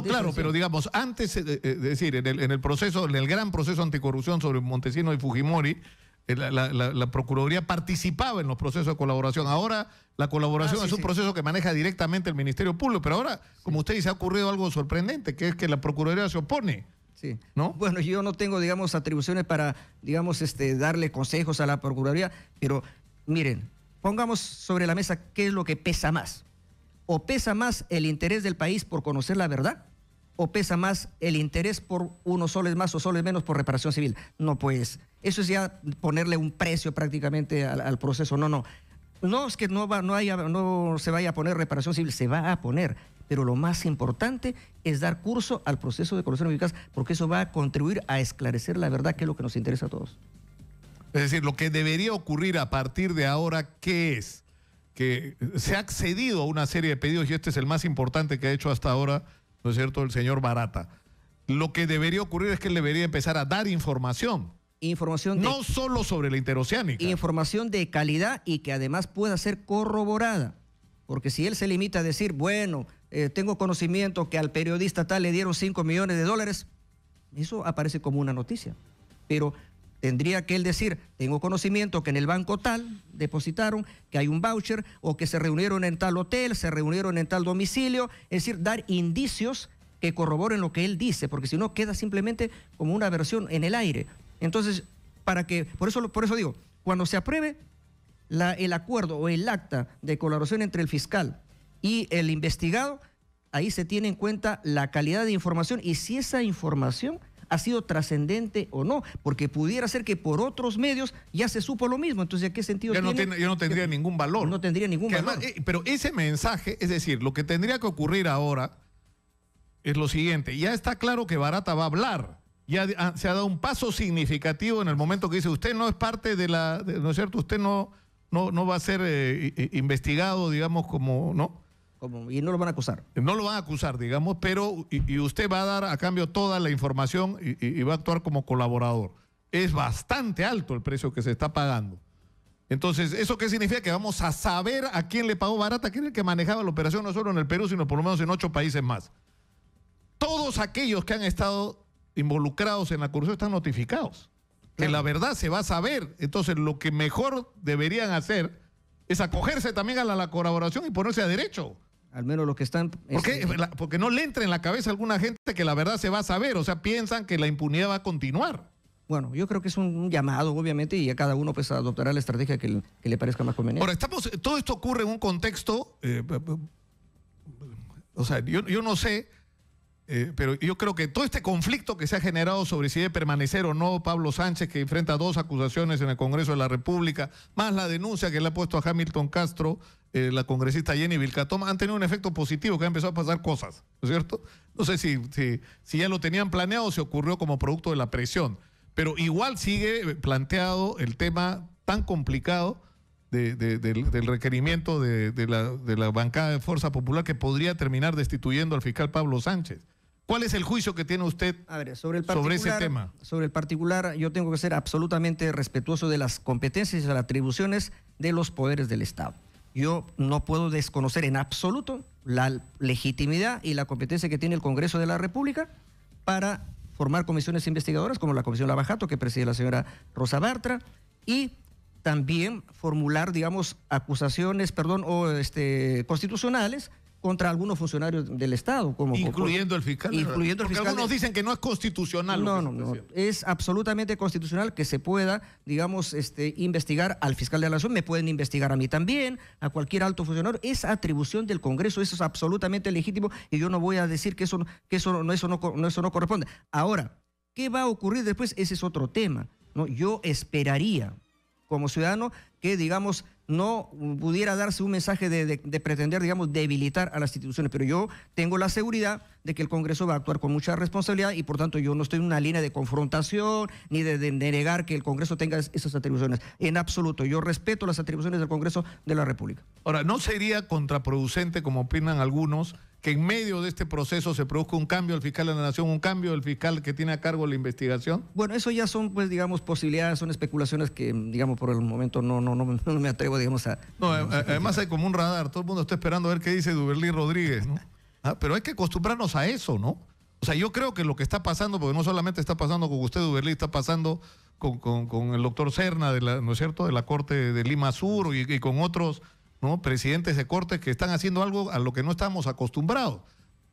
S1: Claro, pero digamos, antes, es decir, en el proceso, en el gran proceso anticorrupción sobre Montesinos y Fujimori, la Procuraduría participaba en los procesos de colaboración. Ahora la colaboración es un proceso que maneja directamente el Ministerio Público, pero ahora, como usted dice, ha ocurrido algo sorprendente, que es que la Procuraduría se opone.
S8: Sí.
S1: ¿No?
S8: Bueno, yo no tengo, digamos, atribuciones para, digamos, darle consejos a la Procuraduría, pero miren, pongamos sobre la mesa qué es lo que pesa más. ¿O pesa más el interés del país por conocer la verdad? ¿O pesa más el interés por unos soles más o soles menos por reparación civil? No, pues, eso es ya ponerle un precio prácticamente al proceso. No es que no se vaya a poner reparación civil, se va a poner. pero lo más importante es dar curso al proceso de colaboración eficaz, porque eso va a contribuir a esclarecer la verdad, que es lo que nos interesa a todos.
S1: Es decir, lo que debería ocurrir a partir de ahora, ¿qué es? Que se ha accedido a una serie de pedidos, y este es el más importante que ha hecho hasta ahora, ¿no es cierto?, el señor Barata. Lo que debería ocurrir es que él debería empezar a dar información. No solo sobre la interoceánica.
S8: Información de calidad y que además pueda ser corroborada. Porque si él se limita a decir, bueno, tengo conocimiento que al periodista tal le dieron $5 millones, eso aparece como una noticia. Pero tendría que él decir, tengo conocimiento que en el banco tal depositaron, que hay un voucher, o que se reunieron en tal hotel, se reunieron en tal domicilio. Es decir, dar indicios que corroboren lo que él dice, porque si no queda simplemente como una versión en el aire. Entonces, por eso digo, cuando se apruebe el acuerdo o el acta de colaboración entre el fiscal y el investigado, ahí se tiene en cuenta la calidad de información y si esa información ha sido trascendente o no, porque pudiera ser que por otros medios ya se supo lo mismo. Entonces, ¿a qué sentido tiene?
S1: Ya no tendría ningún valor.
S8: No tendría ningún valor.
S1: Además, pero ese mensaje, es decir, lo que tendría que ocurrir ahora es lo siguiente. Ya está claro que Barata va a hablar. Ya se ha dado un paso significativo en el momento que dice, usted no es parte ¿no es cierto? Usted no va a ser investigado, digamos, como, ¿no?
S8: Y no lo van a acusar.
S1: No lo van a acusar, digamos, pero y usted va a dar a cambio toda la información y va a actuar como colaborador. Es bastante alto el precio que se está pagando. Entonces, ¿eso qué significa? Que vamos a saber a quién le pagó Barata, quién es el que manejaba la operación no solo en el Perú, sino por lo menos en 8 países más. Todos aquellos que han estado involucrados en la corrupción están notificados. Que la verdad se va a saber. Entonces, lo que mejor deberían hacer es acogerse también a la colaboración y ponerse a derecho.
S8: Al menos los que están...
S1: Porque no le entra en la cabeza a alguna gente que la verdad se va a saber. O sea, piensan que la impunidad va a continuar.
S8: Bueno, yo creo que es un llamado, obviamente, y a cada uno pues adoptará la estrategia que le parezca más conveniente.
S1: Ahora, todo esto ocurre en un contexto... o sea, yo no sé... pero yo creo que todo este conflicto que se ha generado sobre si debe permanecer o no Pablo Sánchez, que enfrenta 2 acusaciones en el Congreso de la República, más la denuncia que le ha puesto a Hamilton Castro, la congresista Jenny Vilcatoma, han tenido un efecto positivo, que han empezado a pasar cosas, ¿no es cierto? No sé si ya lo tenían planeado o se ocurrió como producto de la presión, pero igual sigue planteado el tema tan complicado del requerimiento de la bancada de Fuerza Popular, que podría terminar destituyendo al fiscal Pablo Sánchez. ¿Cuál es el juicio que tiene usted sobre ese tema?
S8: Sobre el particular, yo tengo que ser absolutamente respetuoso de las competencias y las atribuciones de los poderes del Estado. Yo no puedo desconocer en absoluto la legitimidad y la competencia que tiene el Congreso de la República para formar comisiones investigadoras, como la Comisión Lavajato, que preside la señora Rosa Bartra, y también formular, digamos, acusaciones, constitucionales contra algunos funcionarios del Estado.
S1: Incluyendo el fiscal. Porque algunos dicen que no es constitucional.
S8: No. Es absolutamente constitucional que se pueda, digamos, investigar al fiscal de la Nación. Me pueden investigar a mí también, a cualquier alto funcionario. Es atribución del Congreso, eso es absolutamente legítimo y yo no voy a decir que eso no corresponde. Ahora, ¿qué va a ocurrir después? Ese es otro tema, ¿no? Yo esperaría, como ciudadano, que, digamos, no pudiera darse un mensaje de pretender, digamos, debilitar a las instituciones. Pero yo tengo la seguridad de que el Congreso va a actuar con mucha responsabilidad y, por tanto, yo no estoy en una línea de confrontación ni de negar que el Congreso tenga esas atribuciones. En absoluto. Yo respeto las atribuciones del Congreso de la República.
S1: Ahora, ¿no sería contraproducente, como opinan algunos, que en medio de este proceso se produzca un cambio del fiscal de la Nación, un cambio del fiscal que tiene a cargo la investigación?
S8: Bueno, eso ya son, pues, digamos, posibilidades, son especulaciones que, digamos, por el momento no me atrevo, digamos, a...
S1: No, además hay como un radar, todo el mundo está esperando a ver qué dice Duberlí Rodríguez, ¿no? Pero hay que acostumbrarnos a eso, ¿no? O sea, yo creo que lo que está pasando, porque no solamente está pasando con usted, Duberlí, está pasando con el doctor Serna, ¿no es cierto?, de la Corte de Lima Sur y con otros, ¿no?, presidentes de cortes que están haciendo algo a lo que no estamos acostumbrados.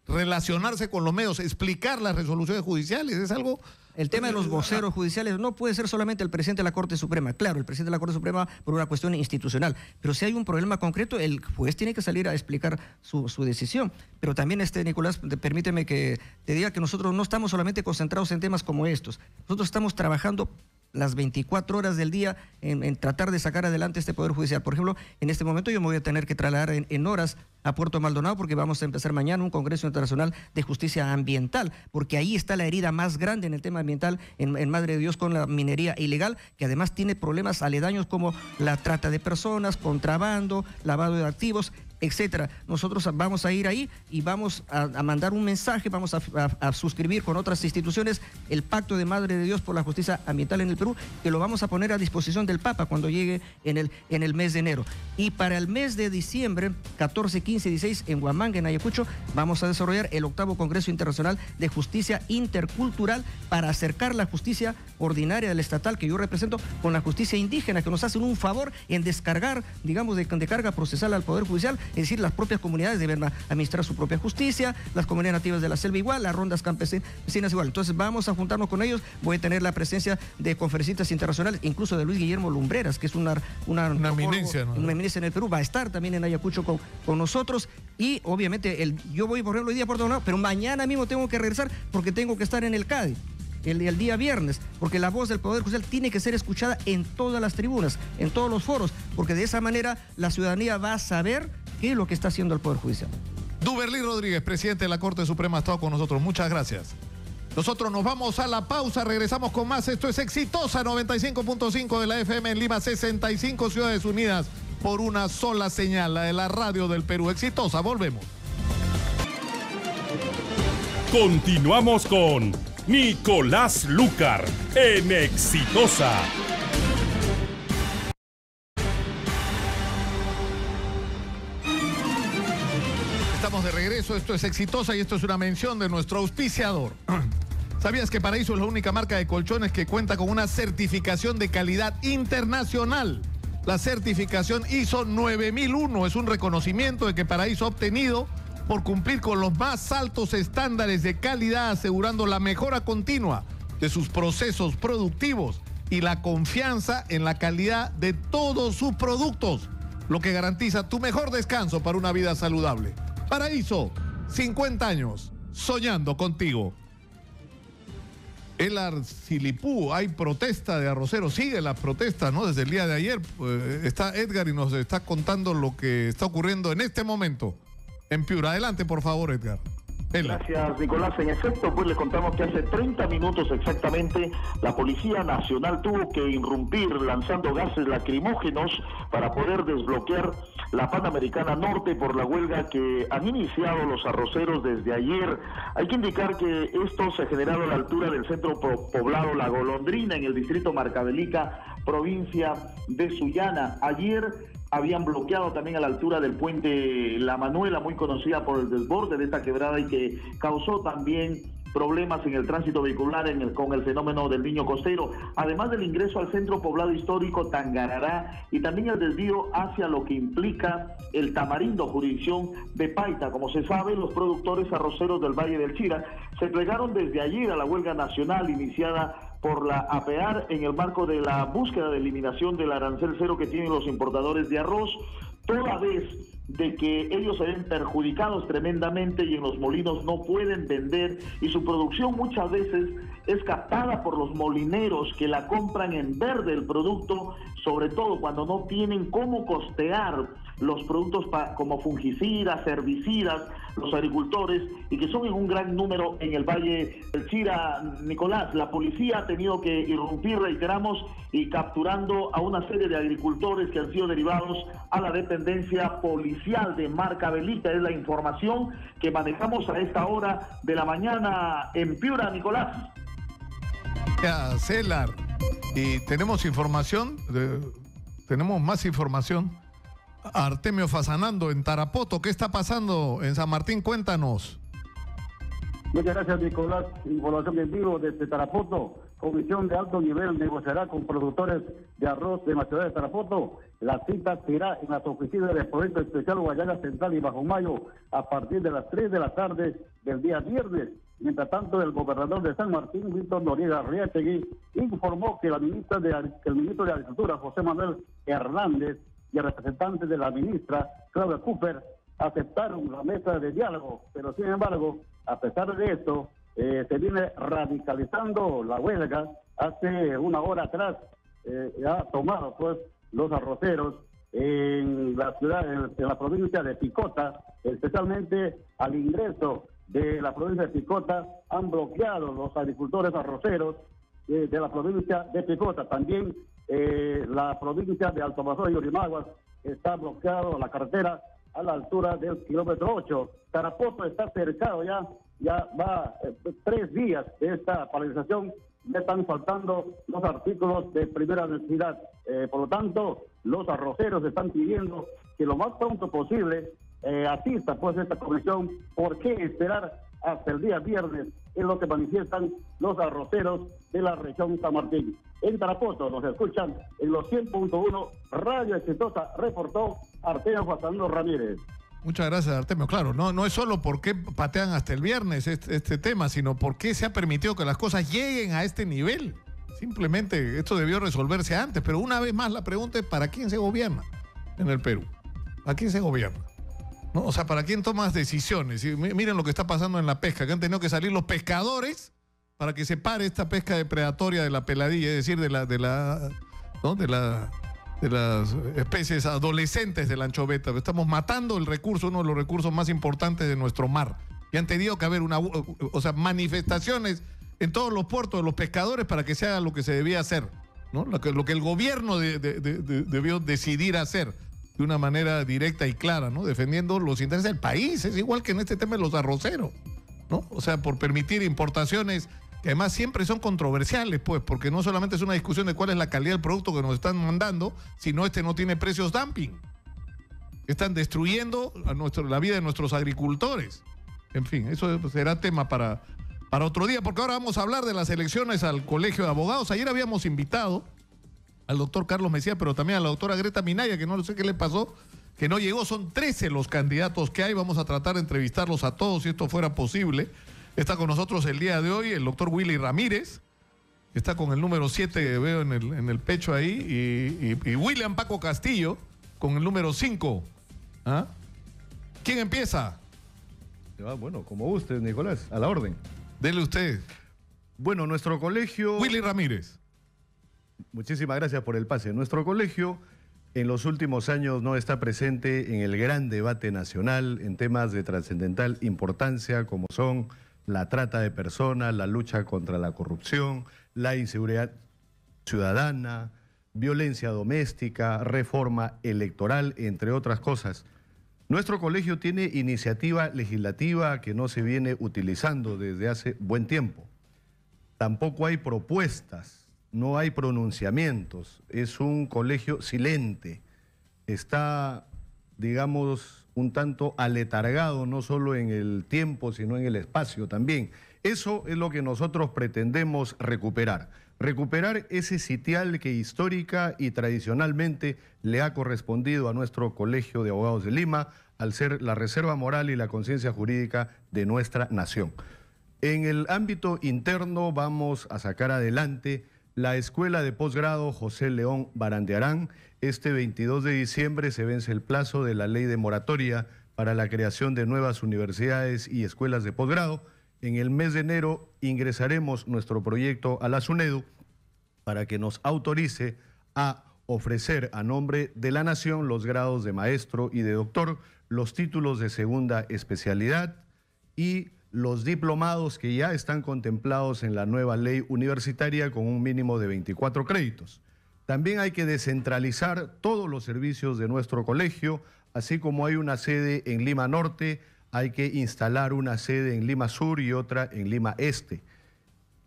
S1: Relacionarse con los medios, explicar las resoluciones judiciales, es algo...
S8: El tema de los voceros judiciales no puede ser solamente el presidente de la Corte Suprema. Claro, el presidente de la Corte Suprema por una cuestión institucional. Pero si hay un problema concreto, el juez tiene que salir a explicar su decisión. Pero también, Nicolás, permíteme que te diga que nosotros no estamos solamente concentrados en temas como estos. Nosotros estamos trabajando las 24 horas del día en tratar de sacar adelante este Poder Judicial. Por ejemplo, en este momento yo me voy a tener que trasladar en horas a Puerto Maldonado, porque vamos a empezar mañana un Congreso Internacional de Justicia Ambiental, porque ahí está la herida más grande en el tema ambiental en Madre de Dios con la minería ilegal, que además tiene problemas aledaños como la trata de personas, contrabando, lavado de activos, etcétera. Nosotros vamos a ir ahí y vamos a mandar un mensaje, vamos a suscribir con otras instituciones el Pacto de Madre de Dios por la Justicia Ambiental en el Perú, que lo vamos a poner a disposición del Papa cuando llegue en el mes de enero. Y para el mes de diciembre, 14, 15 y 16, en Huamanga, en Ayacucho, vamos a desarrollar el 8º Congreso Internacional de Justicia Intercultural para acercar la justicia ordinaria del estatal que yo represento con la justicia indígena, que nos hacen un favor en descargar, digamos, de carga procesal al Poder Judicial. Es decir, las propias comunidades deben administrar su propia justicia, las comunidades nativas de la selva igual, las rondas campesinas igual. Entonces vamos a juntarnos con ellos. Voy a tener la presencia de conferencistas internacionales, incluso de Luis Guillermo Lumbreras, que es una
S1: eminencia, ¿no?
S8: Una eminencia en el Perú. Va a estar también en Ayacucho con nosotros. Y obviamente yo voy, por ejemplo, hoy día a Puerto Maldonado, pero mañana mismo tengo que regresar porque tengo que estar en el CADI. El día viernes, porque la voz del Poder Judicial tiene que ser escuchada en todas las tribunas, en todos los foros, porque de esa manera la ciudadanía va a saber qué es lo que está haciendo el Poder Judicial.
S1: Duberly Rodríguez, presidente de la Corte Suprema, ha estado con nosotros. Muchas gracias. Nosotros nos vamos a la pausa, regresamos con más. Esto es Exitosa 95.5 de la FM en Lima, 65 ciudades unidas por una sola señal, la de la radio del Perú. Exitosa, volvemos.
S3: Continuamos con Nicolás Lucar en Exitosa.
S1: Estamos de regreso, esto es Exitosa y esto es una mención de nuestro auspiciador. ¿Sabías que Paraíso es la única marca de colchones que cuenta con una certificación de calidad internacional? La certificación ISO 9001 es un reconocimiento de que Paraíso ha obtenido por cumplir con los más altos estándares de calidad, asegurando la mejora continua de sus procesos productivos y la confianza en la calidad de todos sus productos, lo que garantiza tu mejor descanso para una vida saludable. Paraíso, 50 años, soñando contigo. El Arcilipú, hay protesta de arroceros, sigue la protesta, ¿no? Desde el día de ayer está Edgar y nos está contando lo que está ocurriendo en este momento en Piura. Adelante, por favor, Edgar.
S9: Gracias, Nicolás. En efecto, pues le contamos que hace 30 minutos exactamente la Policía Nacional tuvo que irrumpir lanzando gases lacrimógenos para poder desbloquear la Panamericana Norte por la huelga que han iniciado los arroceros desde ayer. Hay que indicar que esto se ha generado a la altura del centro poblado La Golondrina, en el distrito Marcavelica, provincia de Sullana. Ayer habían bloqueado también a la altura del puente La Manuela, muy conocida por el desborde de esta quebrada y que causó también problemas en el tránsito vehicular con el fenómeno del Niño Costero, además del ingreso al centro poblado histórico Tangarará y también el desvío hacia lo que implica el Tamarindo, jurisdicción de Paita. Como se sabe, los productores arroceros del Valle del Chira se plegaron desde ayer a la huelga nacional iniciada por la APEAR en el marco de la búsqueda de eliminación del arancel cero que tienen los importadores de arroz, toda vez de que ellos se ven perjudicados tremendamente y en los molinos no pueden vender y su producción muchas veces es captada por los molineros que la compran en verde el producto, sobre todo cuando no tienen cómo costear los productos como fungicidas, herbicidas, los agricultores, y que son en un gran número en el Valle del Chira. Nicolás, la policía ha tenido que irrumpir, reiteramos, y capturando a una serie de agricultores que han sido derivados a la dependencia policial de Marcavelica. Es la información que manejamos a esta hora de la mañana en Piura, Nicolás.
S1: Ya, Celar, y tenemos información, tenemos más información. Artemio Fasanando en Tarapoto, ¿qué está pasando en San Martín? Cuéntanos.
S10: Muchas gracias, Nicolás. Información en vivo desde Tarapoto. Comisión de alto nivel negociará con productores de arroz de la ciudad de Tarapoto. La cita será en las oficinas del Proyecto Especial Guayana Central y Bajo Mayo a partir de las 3 de la tarde del día viernes. Mientras tanto, el gobernador de San Martín, Víctor Noriega Arriategui, informó que el ministro de Agricultura, José Manuel Hernández, y el representante de la ministra, Claudia Cooper, aceptaron la mesa de diálogo, pero sin embargo, a pesar de esto, se viene radicalizando la huelga. Hace una hora atrás ha tomado pues los arroceros en la ciudad, en la provincia de Picota, especialmente al ingreso de la provincia de Picota, han bloqueado los agricultores arroceros de la provincia de Picota. También la provincia de Alto Pastor y Orimaguas está bloqueado la carretera a la altura del kilómetro 8. Tarapoto está cercado ya va 3 días de esta paralización. Ya están faltando los artículos de primera necesidad. Por lo tanto, los arroceros están pidiendo que lo más pronto posible asista pues esta comisión. ¿Por qué esperar hasta el día viernes? Es lo que manifiestan los arroceros de la región San Martín. En Tarapoto nos escuchan en los 100.1 Radio Exitosa, reportó Artemio Fernando Ramírez.
S1: Muchas gracias, Artemio. Claro, no es solo por qué patean hasta el viernes este tema, sino por qué se ha permitido que las cosas lleguen a este nivel. Simplemente esto debió resolverse antes, pero una vez más la pregunta es ¿para quién se gobierna en el Perú? ¿A quién se gobierna? ¿No? O sea, ¿para quién tomas decisiones? Y miren lo que está pasando en la pesca, que han tenido que salir los pescadores para que se pare esta pesca depredatoria de la peladilla, es decir, de las especies adolescentes de la anchoveta. Estamos matando el recurso, uno de los recursos más importantes de nuestro mar. Y han tenido que haber manifestaciones en todos los puertos de los pescadores para que se haga lo que se debía hacer, ¿no? Lo que el gobierno debió decidir hacer de una manera directa y clara, ¿no? Defendiendo los intereses del país. Es igual que en este tema de los arroceros, ¿no? O sea, por permitir importaciones que además siempre son controversiales, pues, porque no solamente es una discusión de cuál es la calidad del producto que nos están mandando, sino no tiene precios dumping. Están destruyendo la vida de nuestros agricultores. En fin, eso será tema para otro día, porque ahora vamos a hablar de las elecciones al Colegio de Abogados. Ayer habíamos invitado al doctor Carlos Mesías, pero también a la doctora Greta Minaya, que no sé qué le pasó, que no llegó. Son 13 los candidatos que hay. Vamos a tratar de entrevistarlos a todos si esto fuera posible. Está con nosotros el día de hoy el doctor Willy Ramírez, que está con el número 7 que veo en el pecho ahí, y William Paco Castillo con el número 5. ¿Ah? ¿Quién empieza?
S11: Bueno, como usted, Nicolás, a la orden.
S1: Dele usted.
S11: Bueno, nuestro colegio...
S1: Willy Ramírez.
S11: Muchísimas gracias por el pase. Nuestro colegio en los últimos años no está presente en el gran debate nacional en temas de trascendental importancia como son la trata de personas, la lucha contra la corrupción, la inseguridad ciudadana, violencia doméstica, reforma electoral, entre otras cosas. Nuestro colegio tiene iniciativa legislativa que no se viene utilizando desde hace buen tiempo. Tampoco hay propuestas, no hay pronunciamientos. Es un colegio silente. Está, digamos, un tanto aletargado, no solo en el tiempo, sino en el espacio también. Eso es lo que nosotros pretendemos recuperar. Recuperar ese sitial que histórica y tradicionalmente le ha correspondido a nuestro Colegio de Abogados de Lima, al ser la reserva moral y la conciencia jurídica de nuestra nación. En el ámbito interno vamos a sacar adelante la Escuela de Posgrado José León Barandiarán. Este 22 de diciembre se vence el plazo de la ley de moratoria para la creación de nuevas universidades y escuelas de posgrado. En el mes de enero ingresaremos nuestro proyecto a la SUNEDU para que nos autorice a ofrecer a nombre de la nación los grados de maestro y de doctor, los títulos de segunda especialidad y los diplomados que ya están contemplados en la nueva ley universitaria con un mínimo de 24 créditos. También hay que descentralizar todos los servicios de nuestro colegio, así como hay una sede en Lima Norte, hay que instalar una sede en Lima Sur y otra en Lima Este.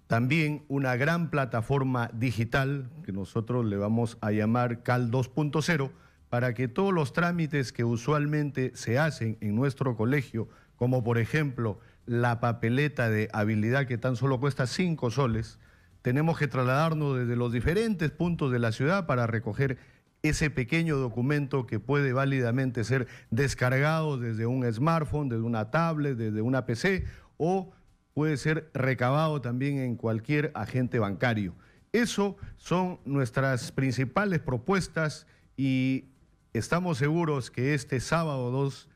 S11: También una gran plataforma digital, que nosotros le vamos a llamar CAL 2.0, para que todos los trámites que usualmente se hacen en nuestro colegio, como por ejemplo la papeleta de habilidad que tan solo cuesta 5 soles, tenemos que trasladarnos desde los diferentes puntos de la ciudad para recoger ese pequeño documento que puede válidamente ser descargado desde un smartphone, desde una tablet, desde una PC o puede ser recabado también en cualquier agente bancario. Eso son nuestras principales propuestas y estamos seguros que este sábado 2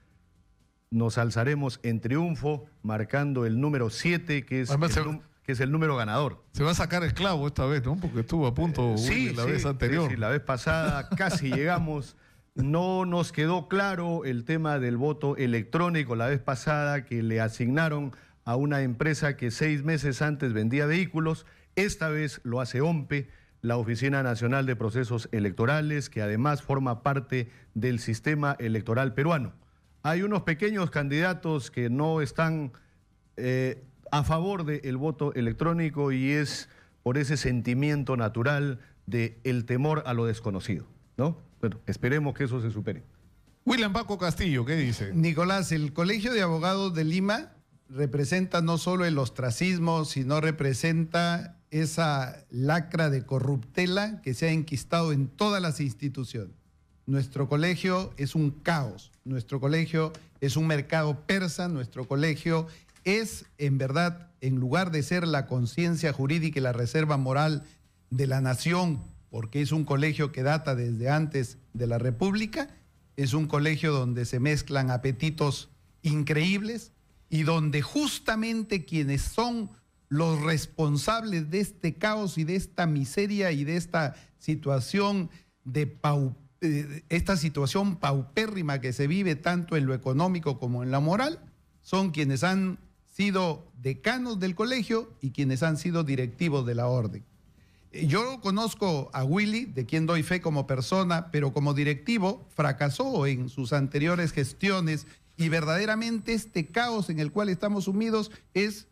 S11: nos alzaremos en triunfo marcando el número 7 que es el número ganador.
S1: Se va a sacar esclavo esta vez, ¿no? Porque estuvo a punto la vez anterior.
S11: Sí, la vez pasada casi llegamos, No nos quedó claro el tema del voto electrónico la vez pasada, que le asignaron a una empresa que 6 meses antes vendía vehículos. Esta vez lo hace OMPE, la Oficina Nacional de Procesos Electorales, que además forma parte del sistema electoral peruano. Hay unos pequeños candidatos que no están a favor del voto electrónico, y es por ese sentimiento natural del temor a lo desconocido, ¿no? Bueno, esperemos que eso se supere.
S1: William Paco Castillo, ¿qué dice?
S12: Nicolás, el Colegio de Abogados de Lima representa no solo el ostracismo, sino representa esa lacra de corruptela que se ha enquistado en todas las instituciones. Nuestro colegio es un caos, nuestro colegio es un mercado persa, nuestro colegio es, en verdad, en lugar de ser la conciencia jurídica y la reserva moral de la nación, porque es un colegio que data desde antes de la República, es un colegio donde se mezclan apetitos increíbles y donde justamente quienes son los responsables de este caos y de esta miseria y de esta situación paupérrima que se vive tanto en lo económico como en la moral, son quienes han sido decanos del colegio y quienes han sido directivos de la orden. Yo conozco a Willy, de quien doy fe como persona, pero como directivo fracasó en sus anteriores gestiones, y verdaderamente este caos en el cual estamos sumidos es,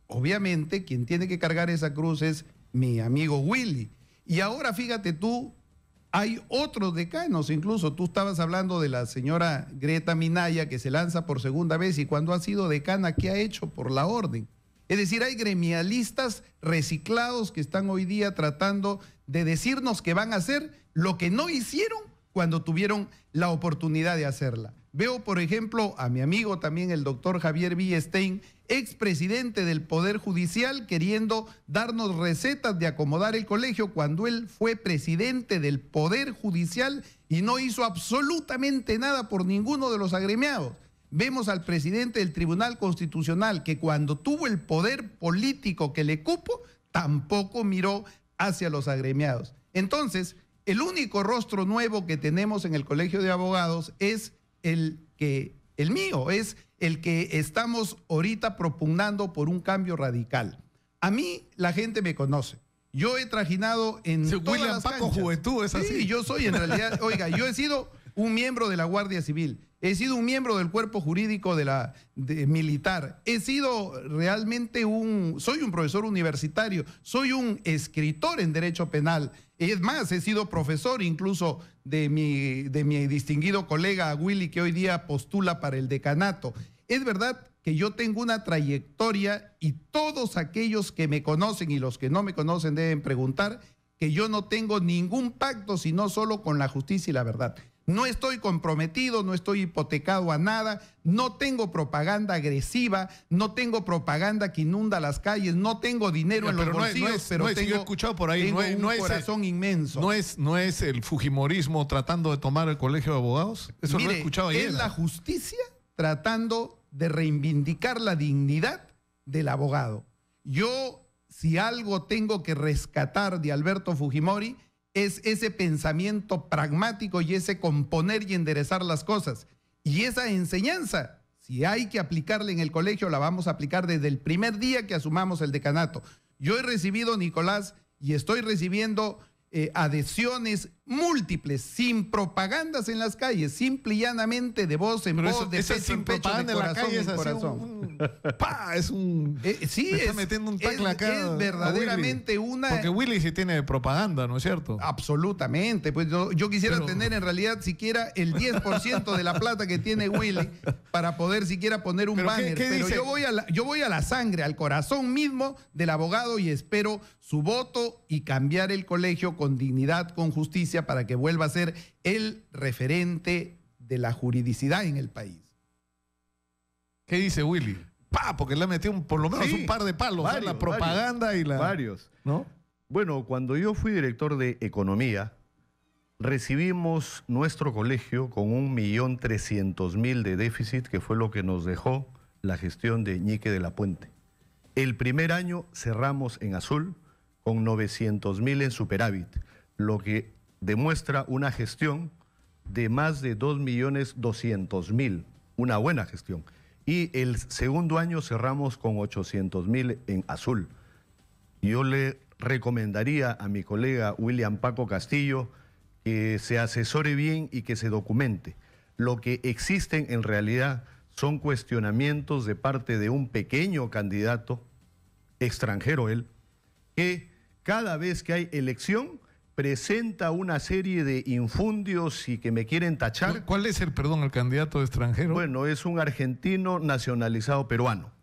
S12: obviamente, quien tiene que cargar esa cruz es mi amigo Willy. Y ahora fíjate tú, hay otros decanos, incluso tú estabas hablando de la señora Greta Minaya, que se lanza por segunda vez, y cuando ha sido decana, ¿qué ha hecho por la orden? Es decir, hay gremialistas reciclados que están hoy día tratando de decirnos que van a hacer lo que no hicieron cuando tuvieron la oportunidad de hacerla. Veo, por ejemplo, a mi amigo también, el doctor Javier Villestein, expresidente del Poder Judicial, queriendo darnos recetas de acomodar el colegio cuando él fue presidente del Poder Judicial y no hizo absolutamente nada por ninguno de los agremiados. Vemos al presidente del Tribunal Constitucional que cuando tuvo el poder político que le cupo, tampoco miró hacia los agremiados. Entonces, el único rostro nuevo que tenemos en el Colegio de Abogados es el mío, es el que estamos ahorita propugnando por un cambio radical. A mí la gente me conoce. Yo he trajinado en todas
S1: William
S12: las
S1: Paco
S12: canchas.
S1: Juventud, es así.
S12: Sí, yo soy en realidad, oiga, yo he sido un miembro de la Guardia Civil, he sido un miembro del cuerpo jurídico militar, he sido realmente soy un profesor universitario, soy un escritor en derecho penal, es más, he sido profesor incluso de mi distinguido colega Willy, que hoy día postula para el decanato. Es verdad que yo tengo una trayectoria, y todos aquellos que me conocen y los que no me conocen deben preguntar, que yo no tengo ningún pacto sino solo con la justicia y la verdad. No estoy comprometido, no estoy hipotecado a nada, no tengo propaganda agresiva, no tengo propaganda que inunda las calles, no tengo dinero en los bolsillos, pero tengo,
S1: yo he escuchado por ahí,
S12: un corazón inmenso.
S1: ¿No es el fujimorismo tratando de tomar el Colegio de Abogados? Eso lo he escuchado ayer.
S12: Es la justicia tratando de reivindicar la dignidad del abogado. Yo, si algo tengo que rescatar de Alberto Fujimori, es ese pensamiento pragmático y ese componer y enderezar las cosas. Y esa enseñanza, si hay que aplicarla en el colegio, la vamos a aplicar desde el primer día que asumamos el decanato. Yo he recibido, Nicolás, y estoy recibiendo adhesiones múltiples, sin propagandas en las calles, simple y llanamente de voz en voz, de pecho en pecho, de corazón en corazón.
S1: Sí, está metiendo un tacle acá.
S12: Es verdaderamente una...
S1: Porque Willy sí tiene propaganda, ¿no es cierto?
S12: Absolutamente. Pues yo quisiera tener en realidad siquiera el 10% de la plata que tiene Willy para poder siquiera poner un banner. Pero yo voy a la sangre, al corazón mismo del abogado, y espero su voto y cambiar el colegio con dignidad, con justicia, para que vuelva a ser el referente de la juridicidad en el país.
S1: ¿Qué dice Willy? Porque le ha metido por lo menos un par de palos, la propaganda y la...
S11: Varios.
S1: ¿No?
S11: Bueno, cuando yo fui director de Economía, recibimos nuestro colegio con 1.300.000 de déficit, que fue lo que nos dejó la gestión de Ñique de la Puente. El primer año cerramos en azul con 900.000 en superávit, lo que demuestra una gestión de más de 2.200.000. Una buena gestión. Y el segundo año cerramos con 800.000 en azul. Yo le recomendaría a mi colega William Paco Castillo que se asesore bien y que se documente. Lo que existen en realidad son cuestionamientos de parte de un pequeño candidato, extranjero él, que cada vez que hay elección presenta una serie de infundios y que me quieren tachar.
S1: ¿Cuál es el candidato extranjero?
S11: Bueno, es un argentino nacionalizado peruano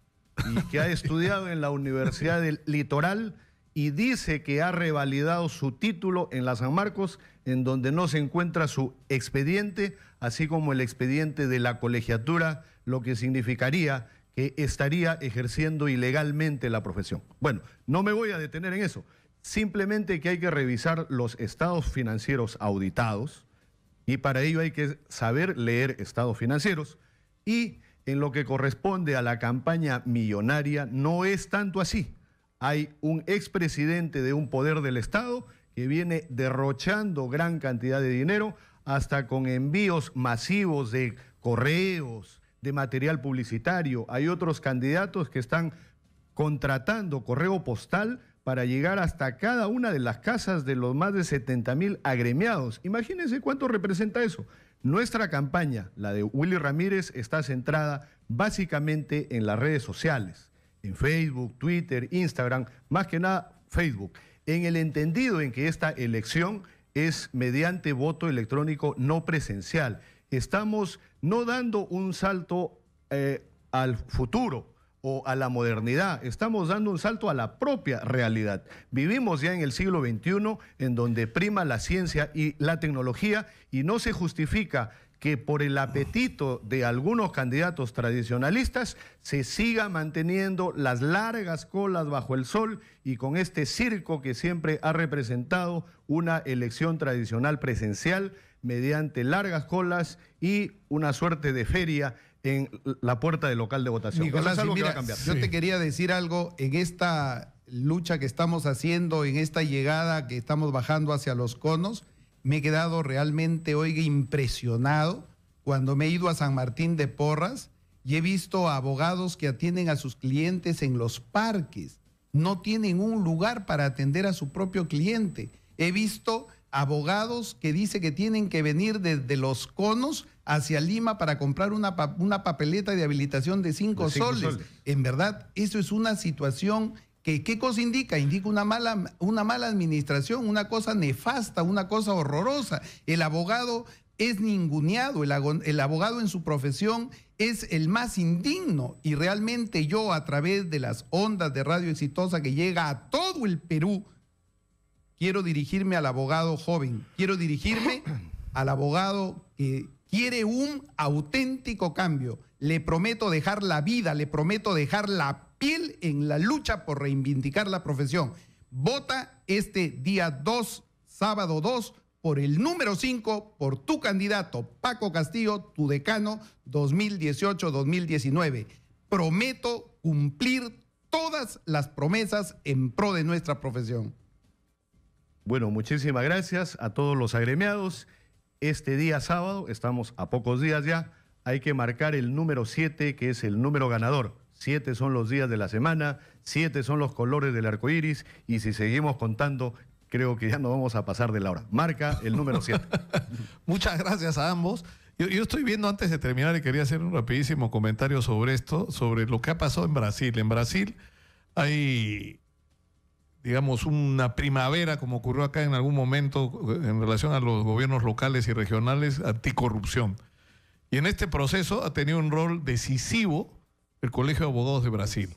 S11: y que ha estudiado en la Universidad del Litoral y dice que ha revalidado su título en la San Marcos, en donde no se encuentra su expediente, así como el expediente de la colegiatura, lo que significaría que estaría ejerciendo ilegalmente la profesión. Bueno, no me voy a detener en eso. Simplemente que hay que revisar los estados financieros auditados y para ello hay que saber leer estados financieros, y en lo que corresponde a la campaña millonaria no es tanto así. Hay un expresidente de un poder del Estado que viene derrochando gran cantidad de dinero, hasta con envíos masivos de correos, de material publicitario. Hay otros candidatos que están contratando correo postal para llegar hasta cada una de las casas de los más de 70.000 agremiados. Imagínense cuánto representa eso. Nuestra campaña, la de Willy Ramírez, está centrada básicamente en las redes sociales, en Facebook, Twitter, Instagram, más que nada Facebook, en el entendido en que esta elección es mediante voto electrónico no presencial. Estamos no dando un salto al futuro o a la modernidad, estamos dando un salto a la propia realidad. Vivimos ya en el siglo XXI, en donde prima la ciencia y la tecnología, y no se justifica que por el apetito de algunos candidatos tradicionalistas se siga manteniendo las largas colas bajo el sol y con este circo que siempre ha representado una elección tradicional presencial mediante largas colas y una suerte de feria en la puerta del local de votación.
S12: Nicolás,
S11: eso es algo
S12: mira,
S11: que va a cambiar.
S12: yo te quería decir algo en esta lucha que estamos haciendo, en esta llegada que estamos bajando hacia los conos. Me he quedado realmente, oiga, impresionado cuando me he ido a San Martín de Porras y he visto a abogados que atienden a sus clientes en los parques. No tienen un lugar para atender a su propio cliente. He visto abogados que dicen que tienen que venir desde Los Conos hacia Lima para comprar una papeleta de habilitación de 5 soles. En verdad, eso es una situación que, ¿qué cosa indica? Indica una mala administración, una cosa nefasta, una cosa horrorosa. El abogado es ninguneado, el abogado en su profesión es el más indigno, y realmente yo, a través de las ondas de Radio Exitosa que llega a todo el Perú, quiero dirigirme al abogado joven, quiero dirigirme al abogado que quiere un auténtico cambio. Le prometo dejar la vida, le prometo dejar la piel en la lucha por reivindicar la profesión. Vota este día 2, sábado 2, por el número 5, por tu candidato, Paco Castillo, tu decano 2018-2019. Prometo cumplir todas las promesas en pro de nuestra profesión.
S11: Bueno, muchísimas gracias a todos los agremiados. Este día sábado, estamos a pocos días ya, hay que marcar el número 7, que es el número ganador. 7 son los días de la semana, 7 son los colores del arco iris, y si seguimos contando, creo que ya no vamos a pasar de la hora. Marca el número 7.
S1: Muchas gracias a ambos. Yo estoy viendo, antes de terminar, y quería hacer un rapidísimo comentario sobre esto, sobre lo que ha pasado en Brasil. En Brasil hay, digamos, una primavera, como ocurrió acá en algún momento, en relación a los gobiernos locales y regionales, anticorrupción. Y en este proceso ha tenido un rol decisivo el Colegio de Abogados de Brasil.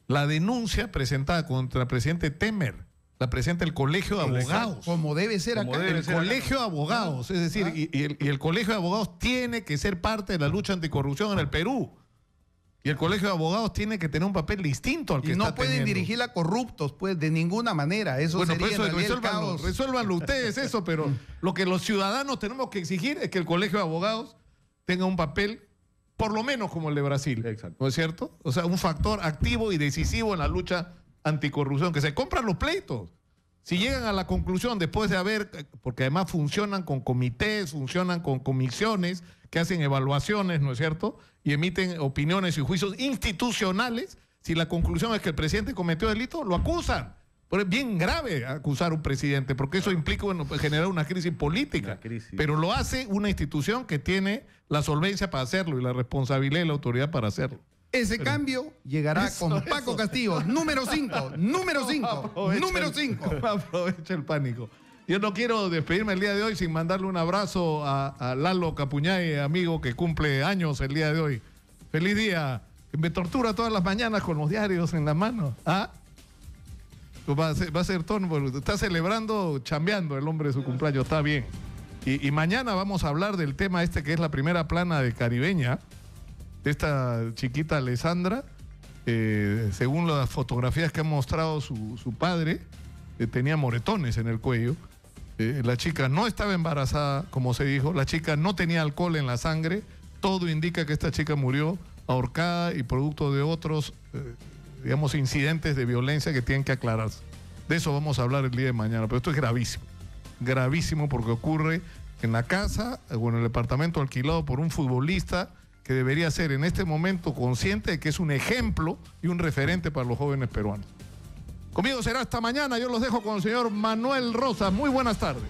S1: La denuncia presentada contra el presidente Temer la presenta el Colegio de Abogados.
S12: Como debe ser acá.
S1: El Colegio de Abogados. Es decir, y el Colegio de Abogados tiene que ser parte de la lucha anticorrupción en el Perú. Y el Colegio de Abogados tiene que tener un papel distinto al que está teniendo.
S12: Y no pueden dirigir a corruptos, pues, de ninguna manera. Eso sería en realidad el caos.
S1: Resuélvanlo ustedes eso, pero lo que los ciudadanos tenemos que exigir es que el Colegio de Abogados tenga un papel por lo menos como el de Brasil. Exacto. ¿No es cierto? O sea, un factor activo y decisivo en la lucha anticorrupción, que se compran los pleitos. Si llegan a la conclusión después de haber, porque además funcionan con comités, funcionan con comisiones que hacen evaluaciones, ¿no es cierto? Y emiten opiniones y juicios institucionales. Si la conclusión es que el presidente cometió delito, lo acusan. Pero es bien grave acusar a un presidente, porque eso implica generar una crisis política. Pero lo hace una institución que tiene la solvencia para hacerlo y la responsabilidad y la autoridad para hacerlo.
S12: Ese cambio llegará con Paco Castillo, número 5, número 5, número 5.
S1: Aprovecha el pánico. Yo no quiero despedirme el día de hoy sin mandarle un abrazo a Lalo Capuñay, amigo que cumple años el día de hoy. Feliz día. Me tortura todas las mañanas con los diarios en la mano. ¿Ah? Va a ser tono, está celebrando, chambeando el hombre de su cumpleaños, está bien. Y mañana vamos a hablar del tema este que es la primera plana de Caribeña, de esta chiquita Alessandra, según las fotografías que ha mostrado su padre, tenía moretones en el cuello. La chica no estaba embarazada, como se dijo, la chica no tenía alcohol en la sangre, todo indica que esta chica murió ahorcada y producto de otros digamos, incidentes de violencia que tienen que aclararse. De eso vamos a hablar el día de mañana, pero esto es gravísimo porque ocurre en la casa o en el departamento alquilado por un futbolista que debería ser en este momento consciente de que es un ejemplo y un referente para los jóvenes peruanos. Conmigo será hasta mañana, yo los dejo con el señor Manuel Rosa. Muy buenas tardes.